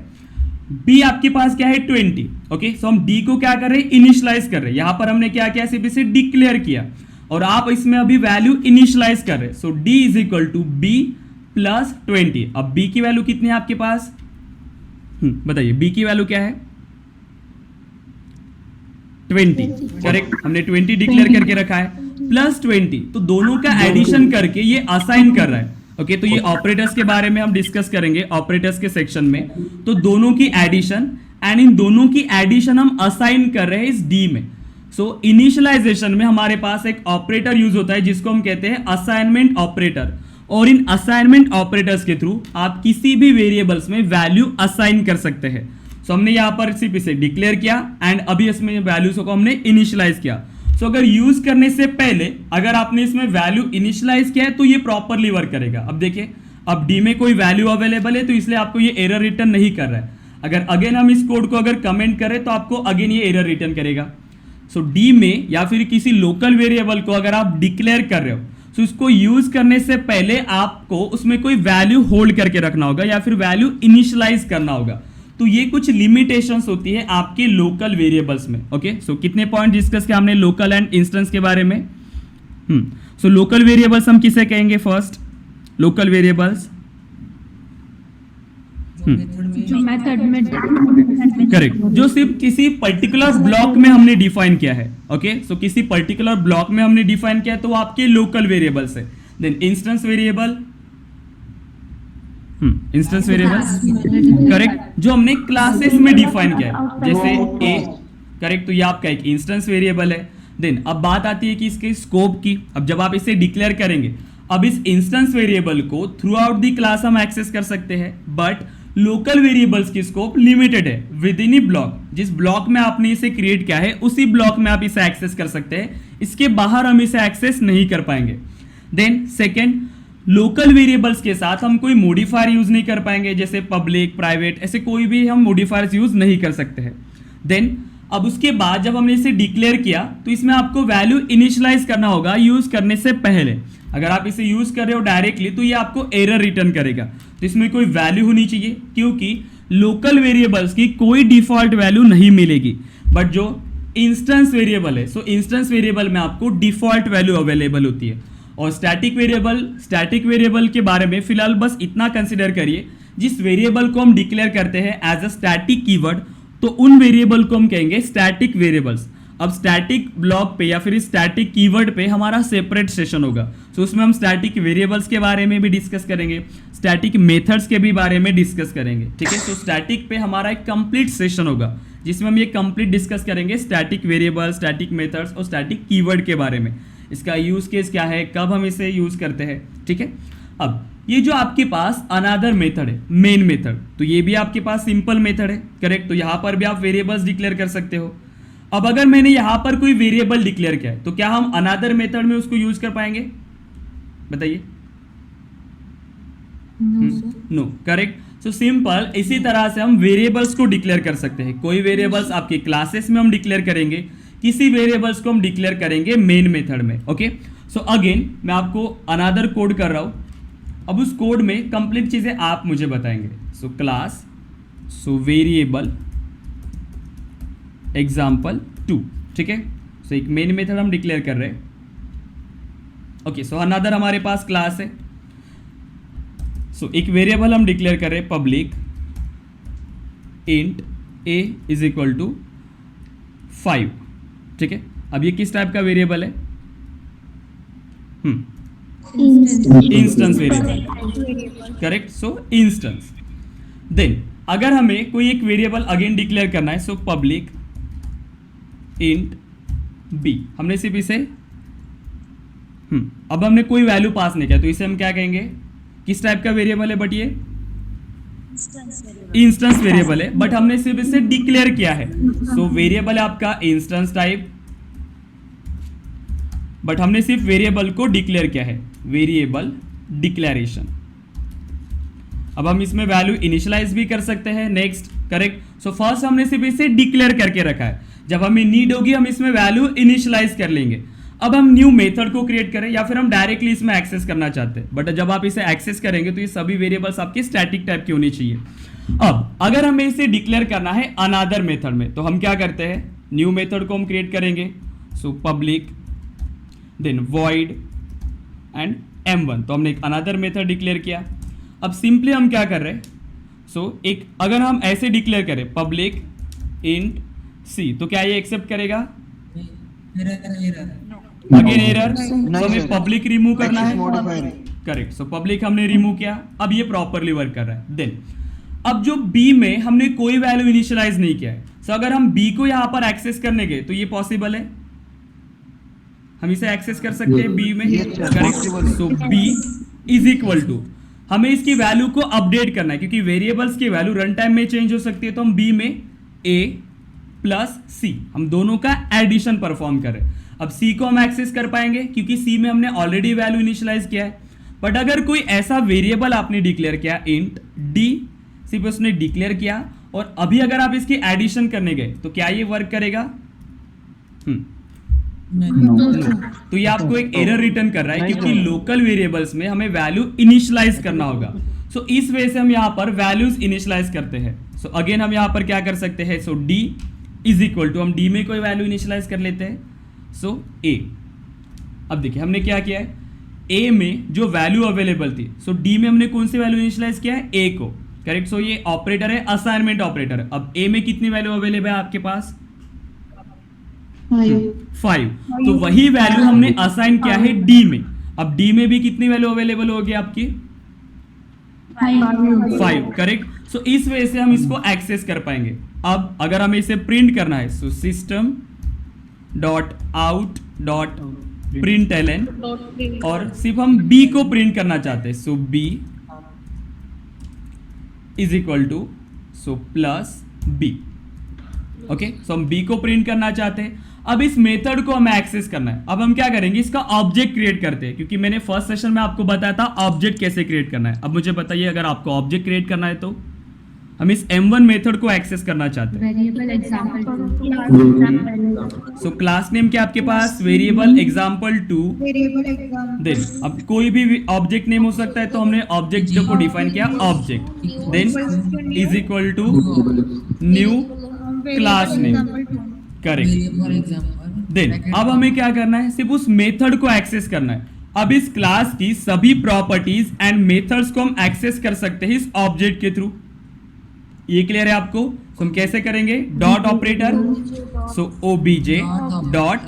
b आपके पास क्या है 20, ओके। सो हम d को क्या कर रहे हैं, इनिशियलाइज कर रहे हैं। यहां पर हमने क्या किया, सिर्फ इसे डिक्लेयर किया, और आप इसमें अभी वैल्यू इनिशियलाइज कर रहे हैं। So d is equal to b plus 20। अब b की वैल्यू कितनी है आपके पास, बताइए b की वैल्यू क्या है, 20, करेक्ट। हमने 20 डिक्लेयर करके रखा है, प्लस 20, तो दोनों का एडिशन करके ये असाइन कर रहा है, ओके। तो ये ऑपरेटर्स के बारे में हम डिस्कस करेंगे ऑपरेटर्स के सेक्शन में। तो दोनों की एडिशन, एंड इन दोनों की एडिशन हम असाइन कर रहे हैं इस डी में। सो इनिशियलाइजेशन में हमारे पास एक ऑपरेटर यूज होता है जिसको हम कहते हैं असाइनमेंट ऑपरेटर, और इन असाइनमेंट ऑपरेटर्स के थ्रू आप किसी भी वेरिएबल्स में वैल्यू असाइन कर सकते हैं। सो हमने यहां पर सिर्फ इसे डिक्लेयर किया, एंड अभी इसमें वैल्यूज को हमने इनिशियलाइज किया। सो अगर यूज करने से पहले अगर आपने इसमें वैल्यू इनिशियलाइज किया है तो ये प्रॉपरली वर्क करेगा। अब देखिए, अब डी में कोई वैल्यू अवेलेबल है तो इसलिए आपको ये एरर रिटर्न नहीं कर रहा है। अगर अगेन हम इस कोड को अगर कमेंट करें तो आपको अगेन ये एरर रिटर्न करेगा। सो डी में या फिर किसी लोकल वेरिएबल को अगर आप डिक्लेयर कर रहे हो, तो इसको यूज करने से पहले आपको उसमें कोई वैल्यू होल्ड करके रखना होगा या फिर वैल्यू इनिशियलाइज करना होगा। तो ये कुछ लिमिटेशंस होती है आपके लोकल वेरिएबल्स में, ओके। सो कितने पॉइंट डिस्कस किया हमने लोकल एंड इंस्टेंस के बारे में। सो लोकल वेरिएबल्स हम किसे कहेंगे, फर्स्ट लोकल वेरिएबल्स, जो मेथड में करेक्ट, जो सिर्फ किसी पर्टिकुलर ब्लॉक में हमने डिफाइन किया है, ओके। सो किसी पर्टिकुलर ब्लॉक में हमने डिफाइन किया है तो वो आपके लोकल वेरिएबल्स है। Then instance variable, instance variable correct, जो हमने क्लासेस में डिफाइन किया है, जैसे ए, करेक्ट। तो ये आपका एक इंस्टेंस वेरिएबल है। देन अब बात आती है कि इसके स्कोप की। अब जब आप इसे डिक्लेयर करेंगे, अब इस इंस्टेंस वेरिएबल को थ्रू आउट द क्लास हम एक्सेस कर सकते हैं, बट लोकल वेरिएबल्स की स्कोप लिमिटेड है विद इन ई ब्लॉक। जिस ब्लॉक में आपने इसे क्रिएट किया है उसी ब्लॉक में आप इसे एक्सेस कर सकते हैं, इसके बाहर हम इसे एक्सेस नहीं कर पाएंगे। देन सेकेंड, लोकल वेरिएबल्स के साथ हम कोई मॉडिफायर यूज नहीं कर पाएंगे, जैसे पब्लिक, प्राइवेट, ऐसे कोई भी हम मॉडिफायर्स यूज नहीं कर सकते हैं। देन अब उसके बाद जब हमने इसे डिक्लेयर किया तो इसमें आपको वैल्यू इनिशियलाइज करना होगा यूज करने से पहले। अगर आप इसे यूज कर रहे हो डायरेक्टली तो ये आपको एरर रिटर्न करेगा। तो इसमें कोई वैल्यू होनी चाहिए, क्योंकि लोकल वेरिएबल्स की कोई डिफॉल्ट वैल्यू नहीं मिलेगी, बट जो इंस्टेंस वेरिएबल है, सो इंस्टेंस वेरिएबल में आपको डिफॉल्ट वैल्यू अवेलेबल होती है। और स्टैटिक वेरिएबल के बारे में फिलहाल बस इतना कंसिडर करिए, जिस वेरिएबल को हम डिक्लेयर करते हैं एज अ स्टैटिक कीवर्ड, तो उन वेरिएबल को हम कहेंगे स्टैटिक वेरिएबल्स। अब स्टैटिक ब्लॉक पे या फिर स्टैटिक कीवर्ड पे हमारा सेपरेट सेशन होगा, तो उसमें हम स्टैटिक वेरिएबल्स के बारे में भी डिस्कस करेंगे, स्टैटिक मेथड्स के भी बारे में डिस्कस करेंगे, ठीक है। तो स्टैटिक पे हमारा एक कंप्लीट सेशन होगा जिसमें हम ये कंप्लीट डिस्कस करेंगे स्टैटिक वेरिएबल, स्टैटिक मेथड्स और स्टैटिक कीवर्ड के बारे में। इसका यूज केस क्या है, कब हम इसे यूज करते हैं, ठीक है। अब ये जो आपके पास अनदर मेथड है, मेन मेथड, तो ये भी आपके पास सिंपल मेथड है, करेक्ट। तो यहां पर भी आप वेरिएबल्स डिक्लेयर कर सकते हो। अब अगर मैंने यहां पर कोई वेरिएबल डिक्लेयर किया है तो क्या हम अनदर मेथड में उसको यूज कर पाएंगे, बताइए। No, correct. सो सिंपल इसी तरह से हम वेरिएबल्स को डिक्लेयर कर सकते हैं। कोई वेरिएबल्स आपके क्लासेस में हम डिक्लेयर करेंगे, किसी वेरिएबल्स को हम डिक्लेयर करेंगे मेन मेथड में, ओके। सो अगेन मैं आपको अनदर कोड कर रहा हूं। अब उस कोड में कंप्लीट चीजें आप मुझे बताएंगे। So class, so variable example 2, ठीक है। सो एक मेन मेथड हम डिक्लेयर कर रहे हैं, ओके। सो अनदर हमारे पास क्लास है। सो एक वेरिएबल हम डिक्लेयर कर रहे हैं public int A is equal to 5, ठीक है। अब ये किस टाइप का वेरिएबल है? Instance variable, correct. So instance. Then अगर हमें कोई एक वेरिएबल अगेन डिक्लेयर करना है, सो पब्लिक इंट बी, हमने सिर्फ इसे अब हमने कोई वैल्यू पास नहीं किया, तो इसे हम क्या कहेंगे? किस टाइप का वेरिएबल है? बट ये इंस्टेंस वेरिएबल है, बट हमने सिर्फ इसे डिक्लेयर किया है। सो वेरिएबल है आपका इंस्टेंस टाइप, बट हमने सिर्फ वेरिएबल को डिक्लेयर किया है, वेरिएबल डिक्लेरेशन। अब हम इसमें वैल्यू इनिशियलाइज भी कर सकते हैं। Next, correct. सो फर्स्ट हमने सिर्फ इसे डिक्लेयर करके रखा है, जब हमें नीड होगी हम इसमें वैल्यू इनिशियलाइज कर लेंगे। अब हम न्यू मेथड को क्रिएट करें या फिर हम डायरेक्टली इसमें एक्सेस करना चाहते हैं, बट जब आप इसे एक्सेस करेंगे तो ये सभी वेरिएबल्स आपके स्टैटिक टाइप की होनी चाहिए। अब अगर हमें इसे डिक्लेयर करना है अनदर मेथड में, तो हम क्या करते हैं? न्यू मेथड को हम क्रिएट करेंगे। So public then void and m1, तो हमने एक अनदर मेथड डिक्लेयर किया। अब सिंपली हम क्या कर रहे हैं? सो एक अगर हम ऐसे डिक्लेयर करें पब्लिक इंट c, तो क्या ये एक्सेप्ट करेगा? Again error. तो हमें पब्लिक रिमूव करना है, करेक्ट। सो पब्लिक हमने रिमूव किया, अब ये प्रॉपरली वर्क कर रहा है। देन अब जो b में हमने कोई वैल्यू इनिशियलाइज नहीं किया है, सो अगर हम b को यहां पर एक्सेस करने गए तो ये पॉसिबल है, हम इसे एक्सेस कर सकते हैं b में, correct. So b is equal to, हमें इसकी वैल्यू को अपडेट करना है क्योंकि वेरिएबल्स की वैल्यू रन टाइम में चेंज हो सकती है, तो हम b में a प्लस c, हम दोनों का एडिशन परफॉर्म करें। अब c को हम एक्सेस कर पाएंगे क्योंकि c में हमने ऑलरेडी वैल्यू इनिशियलाइज किया है। बट अगर कोई ऐसा वेरिएबल आपने डिक्लेयर किया इंट d, सिर्फ उसने डिक्लेयर किया और अभी अगर आप इसकी एडिशन करने गए तो क्या ये वर्क करेगा? तो ये आपको एक एरर रिटर्न कर रहा है क्योंकि लोकल वेरिएबल्स में हमें वैल्यू इनिशियलाइज करना होगा। सो इस वजह से हम यहां पर वैल्यूज इनिशियलाइज करते हैं। सो अगेन हम यहां पर क्या कर सकते हैं? So d is equal to, हम d में कोई वैल्यू इनिशियलाइज कर लेते हैं, सो a। अब देखिए हमने क्या किया है, a में जो वैल्यू अवेलेबल थी, सो d में हमने कौन सी वैल्यू इनिशियलाइज किया है? a को, करेक्ट। सो ये ऑपरेटर है, असाइनमेंट ऑपरेटर है। अब a में कितनी वैल्यू अवेलेबल है आपके पास? 5। तो वही वैल्यू हमने असाइन किया है d में। अब d में भी कितनी वैल्यू अवेलेबल होगी आपकी? 5, करेक्ट। सो इस वजह से हम इसको एक्सेस कर पाएंगे। अब अगर हमें इसे प्रिंट करना है, so system dot out dot println, और सिर्फ हम b को प्रिंट करना चाहते हैं, so b is equal to so plus b। Okay, so हम b को प्रिंट करना चाहते हैं। अब इस मेथड को हमें एक्सेस करना है। अब हम क्या करेंगे? इसका ऑब्जेक्ट क्रिएट करते हैं, क्योंकि मैंने फर्स्ट सेशन में आपको बताया था ऑब्जेक्ट कैसे क्रिएट करना है। अब मुझे बताइए, अगर आपको ऑब्जेक्ट क्रिएट करना है तो हम इस m1 मेथड को एक्सेस करना चाहते हैं। Variable example 2। So class name क्या आपके पास? Variable example2। देन अब कोई भी ऑब्जेक्ट नेम हो सकता है, तो हमने ऑब्जेक्ट को डिफाइन किया object, then is equal to new class name, correct. Then अब हमें क्या करना है? सिर्फ उस मेथड को एक्सेस करना है। अब इस क्लास की सभी प्रॉपर्टीज एंड मेथड्स को हम एक्सेस कर सकते हैं इस ऑब्जेक्ट के थ्रू। ये क्लियर है आपको? तो हम कैसे करेंगे? डॉट ऑपरेटर, सो obj डॉट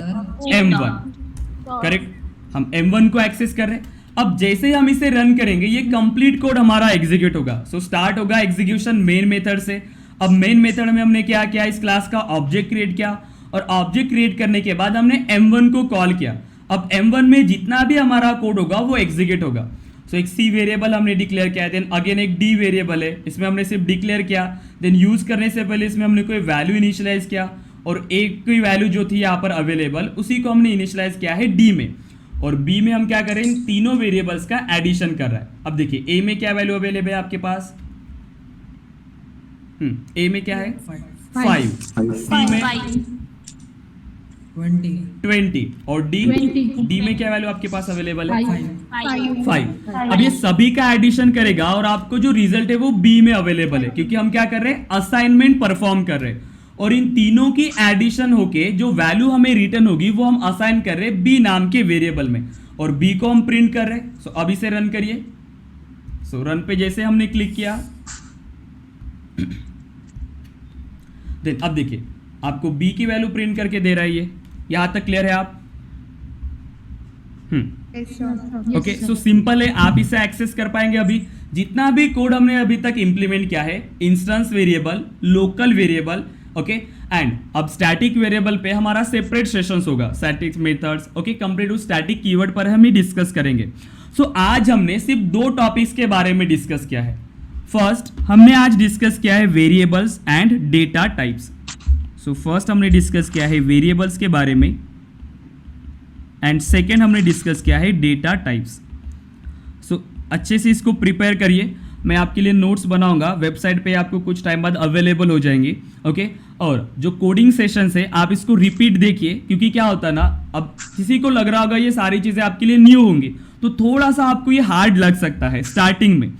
m1, करेक्ट। हम m1 को एक्सेस कर रहे हैं। अब जैसे ही हम इसे रन करेंगे ये कंप्लीट कोड हमारा एग्जीक्यूट होगा। सो स्टार्ट होगा एग्जीक्यूशन मेन मेथड से। अब मेन मेथड में हमने क्या किया? इस क्लास का ऑब्जेक्ट क्रिएट किया, और ऑब्जेक्ट क्रिएट करने के बाद हमने m1 को कॉल किया। अब m1 में जितना भी हमारा कोड होगा वो एग्जीक्यूट होगा। सो एक c वेरिएबल हमने डिक्लेयर किया है, देन अगेन एक d वेरिएबल है, इसमें हमने सिर्फ डिक्लेयर किया, देन यूज करने से पहले इसमें हमने कोई वैल्यू इनिशियलाइज किया, और एक कोई वैल्यू जो थी यहाँ पर अवेलेबल उसी को हमने इनिशियलाइज किया है d में, और b में हम क्या करें? इन तीनों वेरिएबल्स का एडिशन कर रहा है। अब देखिए a में क्या वैल्यू अवेलेबल है आपके पास? a में क्या है? 5, c में 20, और d में क्या वैल्यू आपके पास अवेलेबल है? 5। अब ये सभी का एडिशन करेगा और आपको जो रिजल्ट है वो b में अवेलेबल है, क्योंकि हम क्या कर रहे हैं? असाइनमेंट परफॉर्म कर रहे हैं, और इन तीनों की एडिशन होके जो वैल्यू हमें रिटर्न होगी वो हम असाइन कर रहे हैं b नाम के वेरिएबल में, और b को हम प्रिंट कर रहे हैं। सो अब इसे रन करिए। सो रन पे जैसे हमने क्लिक किया, देन अब देखिए आपको b की वैल्यू प्रिंट करके दे रहा है ये। यहां तक क्लियर है आप? ओके, सो सिंपल है, आप इसे एक्सेस कर पाएंगे। अभी जितना भी कोड हमने अभी तक इंप्लीमेंट किया है, instance variable, local variable, okay, and अब स्टैटिक वेरिएबल पे हमारा सेपरेट सेशंस होगा, स्टैटिक मेथड्स, ओके, कंप्लीट उस स्टैटिक कीवर्ड पर हम ही डिस्कस करेंगे। सो आज हमने सिर्फ 2 टॉपिक्स के बारे में डिस्कस किया है। फर्स्ट हमने आज डिस्कस किया है variables and data types. So first हमने डिस्कस किया है वेरिएबल्स के बारे में एंड सेकेंड हमने डिस्कस किया है डेटा टाइप्स। सो अच्छे से इसको प्रिपेयर करिए, मैं आपके लिए नोट्स बनाऊंगा, वेबसाइट पे आपको कुछ टाइम बाद अवेलेबल हो जाएंगी, ओके। और जो कोडिंग सेशंस है आप इसको रिपीट देखिए, क्योंकि क्या होता है ना, अब किसी को लग रहा होगा ये सारी चीज़ें आपके लिए न्यू होंगी, तो थोड़ा सा आपको ये हार्ड लग सकता है स्टार्टिंग में।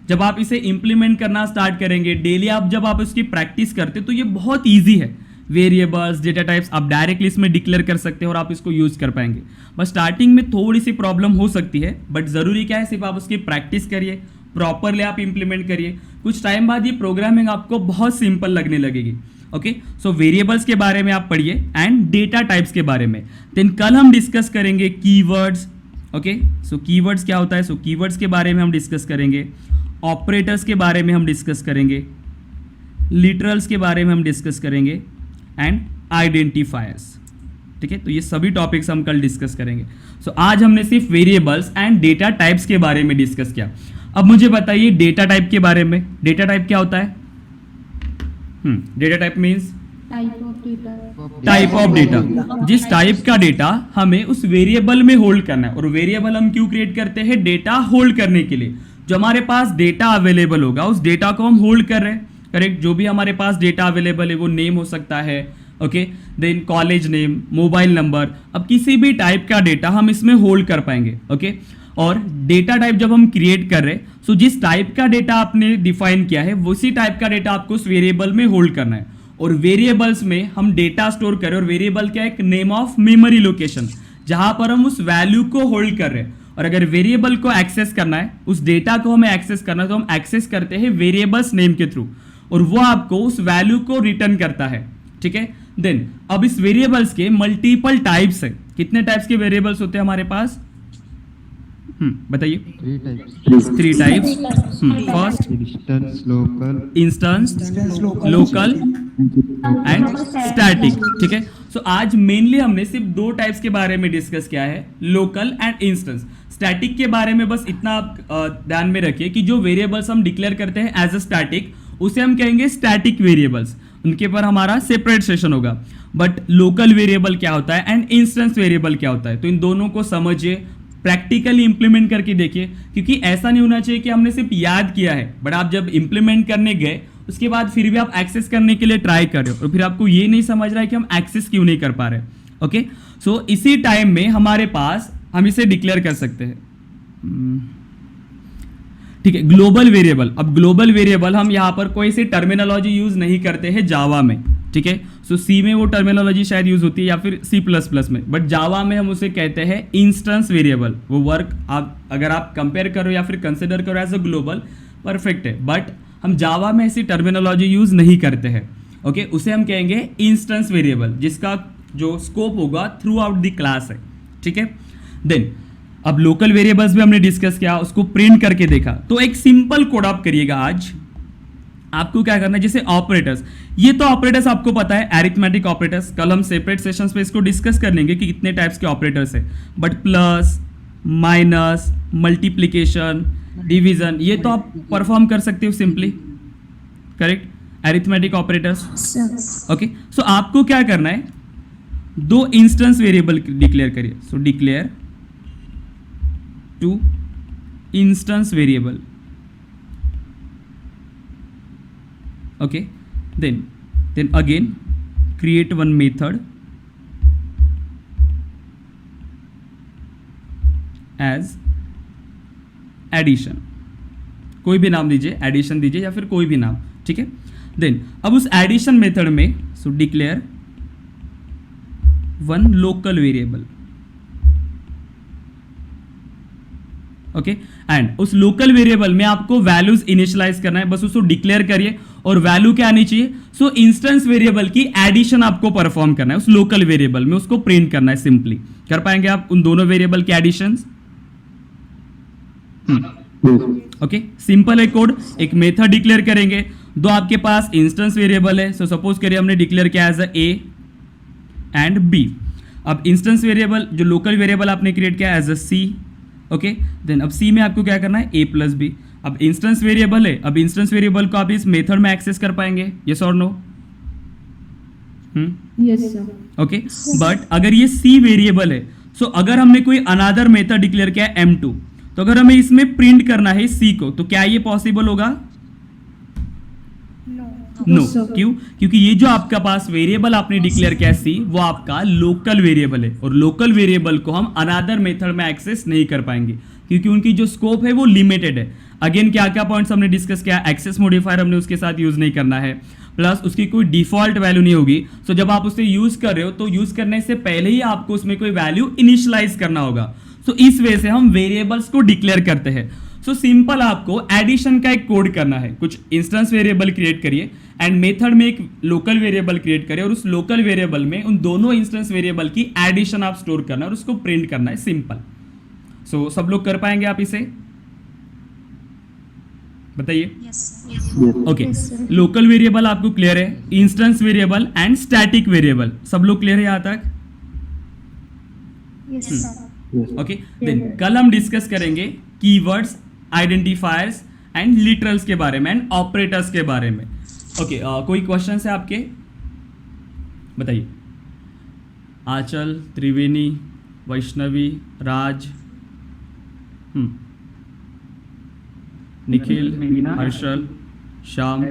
जब आप इसे इंप्लीमेंट करना स्टार्ट करेंगे डेली, जब आप इसकी प्रैक्टिस करते तो ये बहुत ईजी है। वेरिएबल्स, डेटा टाइप्स आप डायरेक्टली इसमें डिक्लेयर कर सकते हैं और आप इसको यूज कर पाएंगे। बस स्टार्टिंग में थोड़ी सी प्रॉब्लम हो सकती है, बट जरूरी क्या है, सिर्फ आप उसकी प्रैक्टिस करिए, प्रॉपरली आप इंप्लीमेंट करिए, कुछ टाइम बाद ये प्रोग्रामिंग आपको बहुत सिंपल लगने लगेगी। ओके, सो वेरिएबल्स के बारे में आप पढ़िए एंड डेटा टाइप्स के बारे में। देन कल हम डिस्कस करेंगे कीवर्ड्स। ओके, सो कीवर्ड्स क्या होता है, सो कीवर्ड्स के बारे में हम डिस्कस करेंगे, ऑपरेटर्स के बारे में हम डिस्कस करेंगे, लिटरल्स के बारे में हम डिस्कस करेंगे एंड आइडेंटिफायर्स। ठीक है, तो ये सभी टॉपिक्स हम कल डिस्कस करेंगे। सो आज हमने सिर्फ वेरिएबल्स एंड डेटा टाइप्स के बारे में डिस्कस किया। अब मुझे बताइए डेटा टाइप के बारे में। डेटा टाइप क्या होता है? Data type means type of data, जिस टाइप का डेटा हमें उस वेरिएबल में होल्ड करना है। और वेरिएबल हम क्यों क्रिएट करते हैं? डेटा होल्ड करने के लिए। जो हमारे पास डेटा अवेलेबल होगा उस डेटा को हम होल्ड कर रहे हैं, करेक्ट। जो भी हमारे पास डेटा अवेलेबल है वो नेम हो सकता है, okay, then college name, mobile number, अब किसी भी टाइप का डेटा हम इसमें होल्ड कर पाएंगे, ओके। और डेटा टाइप जब हम क्रिएट कर रहे हैं, सो जिस टाइप का डेटा आपने डिफाइन किया है उसी टाइप का डेटा आपको उस वेरिएबल में होल्ड करना है। और वेरिएबल्स में हम डेटा स्टोर करें, और वेरिएबल क्या है? एक नेम ऑफ मेमोरी लोकेशन, जहां पर हम उस वैल्यू को होल्ड कर रहे हैं। और अगर वेरिएबल को एक्सेस करना है, उस डेटा को हमें एक्सेस करना है, तो हम एक्सेस करते हैं वेरिएबल्स नेम के थ्रू, और वो आपको उस वैल्यू को रिटर्न करता है। ठीक है, देन अब इस वेरिएबल्स के मल्टीपल टाइप्स है। कितने टाइप्स के वेरिएबल्स होते हैं हमारे पास? बताइए। 3 types. First instance, local and static. ठीक है, सो आज मेनली हमने सिर्फ 2 टाइप्स के बारे में डिस्कस किया है, लोकल एंड इंस्टेंस। स्टैटिक के बारे में बस इतना आप ध्यान में रखिए कि जो वेरिएबल्स हम डिक्लेयर करते हैं एज अ स्टैटिक, उसे हम कहेंगे स्टैटिक वेरिएबल्स, उनके पर हमारा सेपरेट सेशन होगा। बट लोकल वेरिएबल क्या होता है एंड इंस्टेंस वेरिएबल क्या होता है, तो इन दोनों को समझिए, प्रैक्टिकली इंप्लीमेंट करके देखिए, क्योंकि ऐसा नहीं होना चाहिए कि हमने सिर्फ याद किया है, बट आप जब इंप्लीमेंट करने गए उसके बाद फिर भी आप एक्सेस करने के लिए ट्राई कर रहे हो और फिर आपको ये नहीं समझ रहा है कि हम एक्सेस क्यों नहीं कर पा रहे। ओके, सो इसी टाइम में हमारे पास हम इसे डिक्लेयर कर सकते हैं। ठीक है, ग्लोबल वेरिएबल। अब ग्लोबल वेरिएबल हम यहाँ पर कोई सी टर्मिनोलॉजी यूज नहीं करते हैं जावा में। ठीक है, सो सी में वो टर्मिनोलॉजी शायद यूज होती है या फिर C++ में, बट जावा में हम उसे कहते हैं इंस्टेंस वेरिएबल। वो वर्क आप अगर आप कंपेयर करो या फिर कंसिडर करो एज अ ग्लोबल, परफेक्ट है, बट हम जावा में ऐसी टर्मिनोलॉजी यूज नहीं करते हैं। ओके, उसे हम कहेंगे इंस्टेंस वेरिएबल, जिसका जो स्कोप होगा थ्रू आउट द क्लास है। ठीक है, देन अब लोकल वेरिएबल्स भी हमने डिस्कस किया, उसको प्रिंट करके देखा। तो एक सिंपल कोड आप करिएगा आज। आपको क्या करना है, जैसे ऑपरेटर्स, ये तो ऑपरेटर्स आपको पता है, अरिथमेटिक ऑपरेटर्स। कल हम सेपरेट सेशंस पे इसको डिस्कस कर लेंगे कि कितने टाइप्स के ऑपरेटर्स है, but plus, minus, multiplication, division, ये तो आप परफॉर्म कर सकते हो simply, correct, arithmetic operators. Okay, so आपको क्या करना है, 2 इंस्टेंस वेरिएबल डिक्लेयर करिए। So declare 2 instance variable. Okay, then again create one method as addition, कोई भी नाम दीजिए, एडिशन दीजिए या फिर कोई भी नाम। ठीक है, देन अब उस एडिशन मेथड में so declare 1 local variable. Okay and उस लोकल वेरिएबल में आपको वैल्यूज इनिशियलाइज करना है, बस उसको डिक्लेयर करिए और वैल्यू क्या आनी चाहिए, सो इंस्टेंस वेरिएबल की एडिशन आपको परफॉर्म करना है उस लोकल वेरिएबल में, उसको प्रिंट करना है सिंपली। कर पाएंगे आप उन दोनों वेरिएबल की एडिशन? ओके सिंपल है कोड, एक मेथड डिक्लेयर करेंगे, दो आपके पास इंस्टेंस वेरिएबल है, सो सपोज करिए हमने डिक्लेयर किया एज ए एंड बी। अब इंस्टेंस वेरिएबल जो लोकल वेरिएबल आपने क्रिएट किया as a C, okay then अब सी में आपको क्या करना है, ए प्लस बी। अब इंस्टेंस वेरिएबल है, अब इंस्टेंस वेरिएबल को आप इस मेथड में एक्सेस कर पाएंगे, यस और no? Yes, sir. Okay but अगर ये सी वेरिएबल है, सो अगर हमने कोई अनदर मेथड डिक्लेयर किया M2, तो अगर हमें इसमें प्रिंट करना है सी को, तो क्या ये पॉसिबल होगा? नो क्यों? क्योंकि ये जो आपका पास वेरिएबल आपने डिक्लेयर किया सी, वो आपका लोकल वेरिएबल है और लोकल वेरिएबल को हम अनदर मेथड में एक्सेस नहीं कर पाएंगे क्योंकि उनकी जो स्कोप है वो लिमिटेड है। अगेन क्या क्या पॉइंट्स हमने डिस्कस किया, एक्सेस मॉडिफायर हमने उसके साथ यूज नहीं करना है, प्लस उसकी कोई डिफॉल्ट वैल्यू नहीं होगी। सो जब आप उसे यूज कर रहे हो तो यूज करने से पहले ही आपको उसमें कोई वैल्यू इनिशियलाइज करना होगा। सो इस वे से हम वेरिएबल्स को डिक्लेयर करते हैं। सो सिंपल आपको एडिशन का एक कोड करना है, कुछ इंस्टेंस वेरिएबल क्रिएट करिए एंड मेथड में एक लोकल वेरिएबल क्रिएट करिए और उस लोकल वेरिएबल में उन दोनों इंस्टेंस वेरिएबल की एडिशन आप स्टोर करना है और उसको प्रिंट करना है, सिंपल। सो सब लोग कर पाएंगे आप इसे? बताइए। ओके लोकल वेरिएबल आपको क्लियर है, instance variable and static variable सब लोग क्लियर है यहां तक? ओके देन कल हम डिस्कस करेंगे कीवर्ड्स, आइडेंटिफायर्स एंड लिटरल्स के बारे में एंड ऑपरेटर्स के बारे में। ओके कोई क्वेश्चन है आपके? बताइए। आंचल, त्रिवेणी, वैष्णवी, राज, निखिल, हर्षल, श्याम।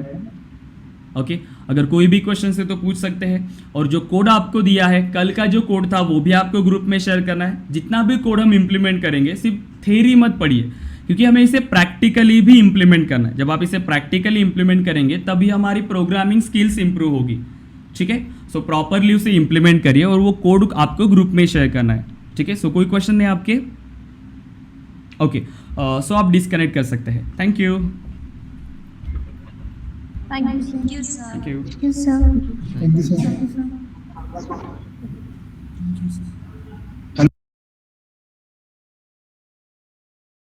ओके अगर कोई भी क्वेश्चन है तो पूछ सकते हैं। और जो कोड आपको दिया है, कल का जो कोड था वो भी आपको ग्रुप में शेयर करना है। जितना भी कोड हम इंप्लीमेंट करेंगे सिर्फ थ्योरी मत पढ़िए, क्योंकि हमें इसे प्रैक्टिकली भी इंप्लीमेंट करना है। जब आप इसे प्रैक्टिकली इंप्लीमेंट करेंगे तभी हमारी प्रोग्रामिंग स्किल्स इंप्रूव होगी, ठीक है? सो प्रॉपरली उसे इंप्लीमेंट करिए और वो कोड आपको ग्रुप में शेयर करना है, ठीक है? सो कोई क्वेश्चन नहीं आपके? ओके सो आप डिस्कनेक्ट कर सकते हैं। Thank you. Thank you, sir. Thank you. Yes, sir. Thank you, sir.